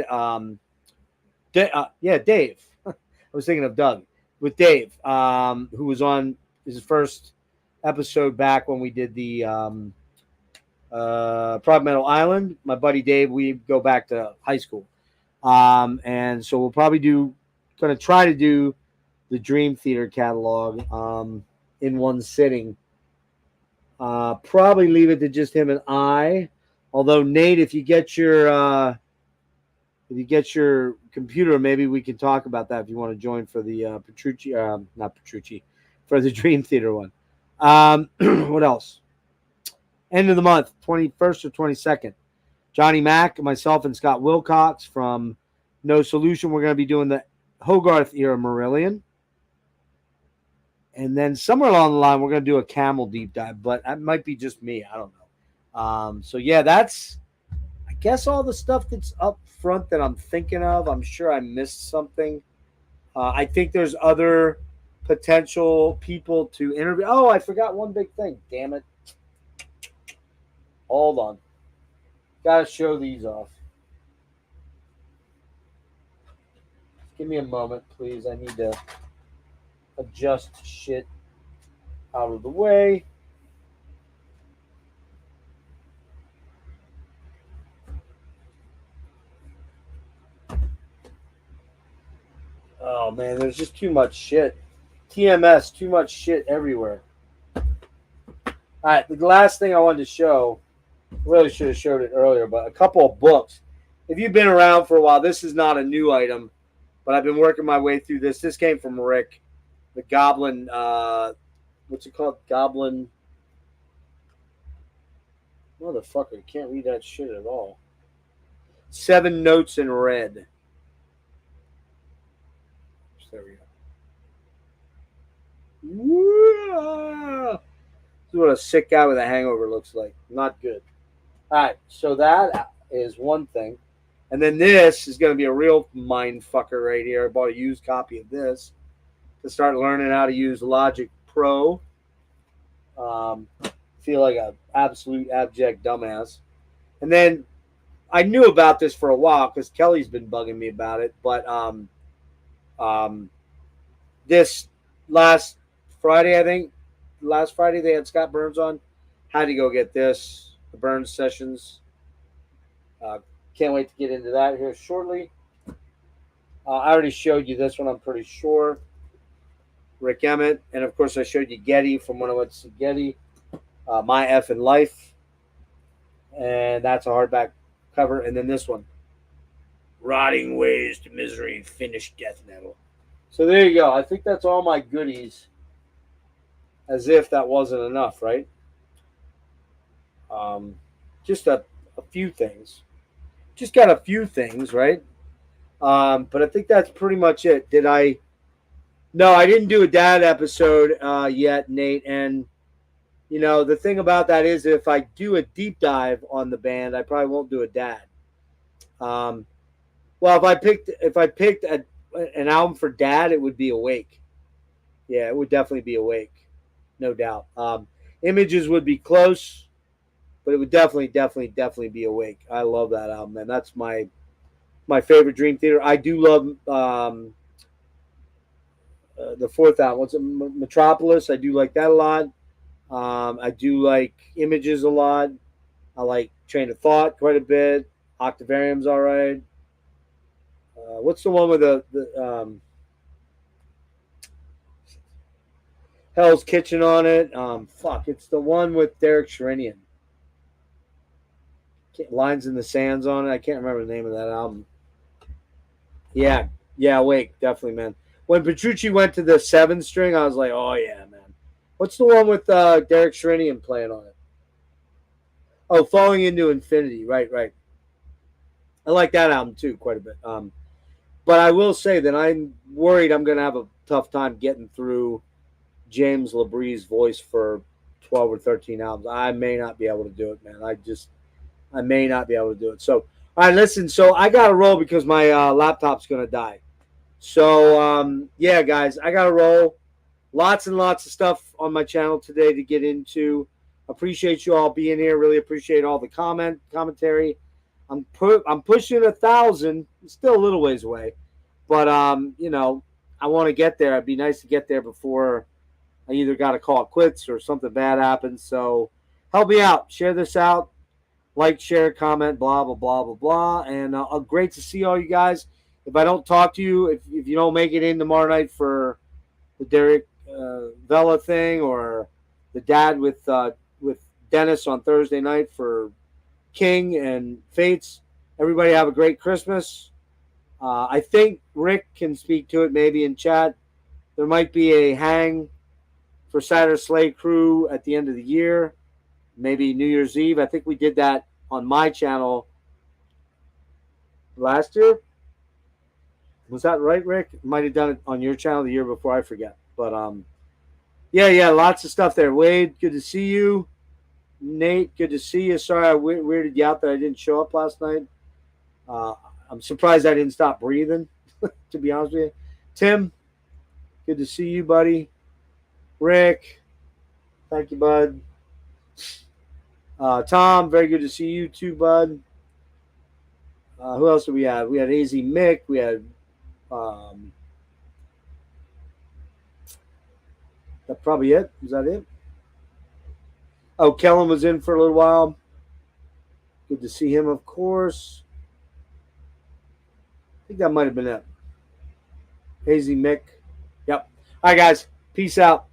[SPEAKER 2] Dave. I was thinking of Doug. With Dave, who was on his first episode back when we did the Prog Metal Island. My buddy Dave, we go back to high school. And so we'll probably going to try to do the Dream Theater catalog in one sitting. Probably leave it to just him and I. Although Nate, if you get your computer, maybe we can talk about that if you want to join for the Petrucci, not Petrucci, for the Dream Theater one. What else? End of the month, 21st or 22nd. Johnny Mack, myself, and Scott Wilcox from No Solution. We're going to be doing the Hogarth era Marillion. And then somewhere along the line, we're going to do a camel deep dive, but that might be just me. I don't know. So, yeah, that's, I guess, all the stuff that's up front that I'm thinking of. I'm sure I missed something. I think there's other potential people to interview. Oh, I forgot one big thing. Damn it. Hold on. Got to show these off. Give me a moment, please. I need to adjust shit out of the way. Oh, man, there's just too much shit. TMS, too much shit everywhere. All right, the last thing I wanted to show, really should have showed it earlier, but a couple of books. If you've been around for a while, this is not a new item, but I've been working my way through this. This came from Rick, the Goblin, what's it called? Goblin. Motherfucker, I can't read that shit at all. 7 Notes in Red. There we go. This is what a sick guy with a hangover looks like. Not good. All right, so that is one thing. And then this is going to be a real mind fucker right here. I bought a used copy of this to start learning how to use Logic Pro. Feel like an absolute abject dumbass. And then I knew about this for a while because Kelly's been bugging me about it. But this last Friday, I think, last Friday they had Scott Burns on. Had to go get this, the Burns sessions. Can't wait to get into that here shortly. I already showed you this one, I'm pretty sure. Rick Emmett. And, of course, I showed you Getty from when I went to see Getty. My F in Life. And that's a hardback cover. And then this one. Rotting Ways to Misery, Finished Death Metal. So there you go. I think that's all my goodies. As if that wasn't enough, right? Just a few things. Just got a few things, right? But I think that's pretty much it. No, I didn't do a dad episode yet, Nate. And, you know, the thing about that is if I do a deep dive on the band, I probably won't do a dad. Well, if I picked an album for dad, it would be Awake. Yeah, it would definitely be Awake. No doubt. Images would be close, but it would definitely be Awake. I love that album, man. That's my favorite Dream Theater. I do love the fourth album. What's it? Metropolis. I do like that a lot. I do like Images a lot. I like Train of Thought quite a bit. Octavarium's all right. What's the one with the Hell's Kitchen on it? It's the one with Derek Sherinian. Lines in the Sands on it. I can't remember the name of that album. Yeah, Awake, definitely, man. When Petrucci went to the 7-string, I was like, oh yeah, man. What's the one with Derek Sherinian playing on it? Oh, Falling Into Infinity. Right. I like that album too, quite a bit. But I will say that I'm worried I'm going to have a tough time getting through James LaBrie's voice for 12 or 13 albums. I may not be able to do it, man. I may not be able to do it. So, all right, listen. So I got to roll because my laptop's going to die. So, yeah, guys, I got to roll. Lots and lots of stuff on my channel today to get into. Appreciate you all being here. Really appreciate all the commentary. I'm pushing 1,000. Still a little ways away, but you know, I want to get there. It'd be nice to get there before I either got to call it quits or something bad happens. So help me out. Share this out. like, share, comment, blah, blah, blah, blah, blah. And great to see all you guys. If I don't talk to you, if you don't make it in tomorrow night for the Derek Vela thing, or the dad with Dennis on Thursday night for King and Fates, everybody have a great Christmas. I think Rick can speak to it maybe in chat. There might be a hang for Saturslay-Crue at the end of the year, maybe New Year's Eve. I think we did that on my channel last year. Was that right, Rick? Might have done it on your channel the year before. I forget. But yeah, lots of stuff there. Wade, good to see you. Nate, good to see you. Sorry I weirded you out that I didn't show up last night. I'm surprised I didn't stop breathing, to be honest with you. Tim, good to see you, buddy. Rick, thank you, bud. Tom, very good to see you too, bud. Who else do we have? We had AZ Mick. We had that's probably it. Is that it? Oh, Kellen was in for a little while. Good to see him, of course. I think that might have been it. Hazy Mick. Yep. All right, guys. Peace out.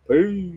[SPEAKER 2] Peace.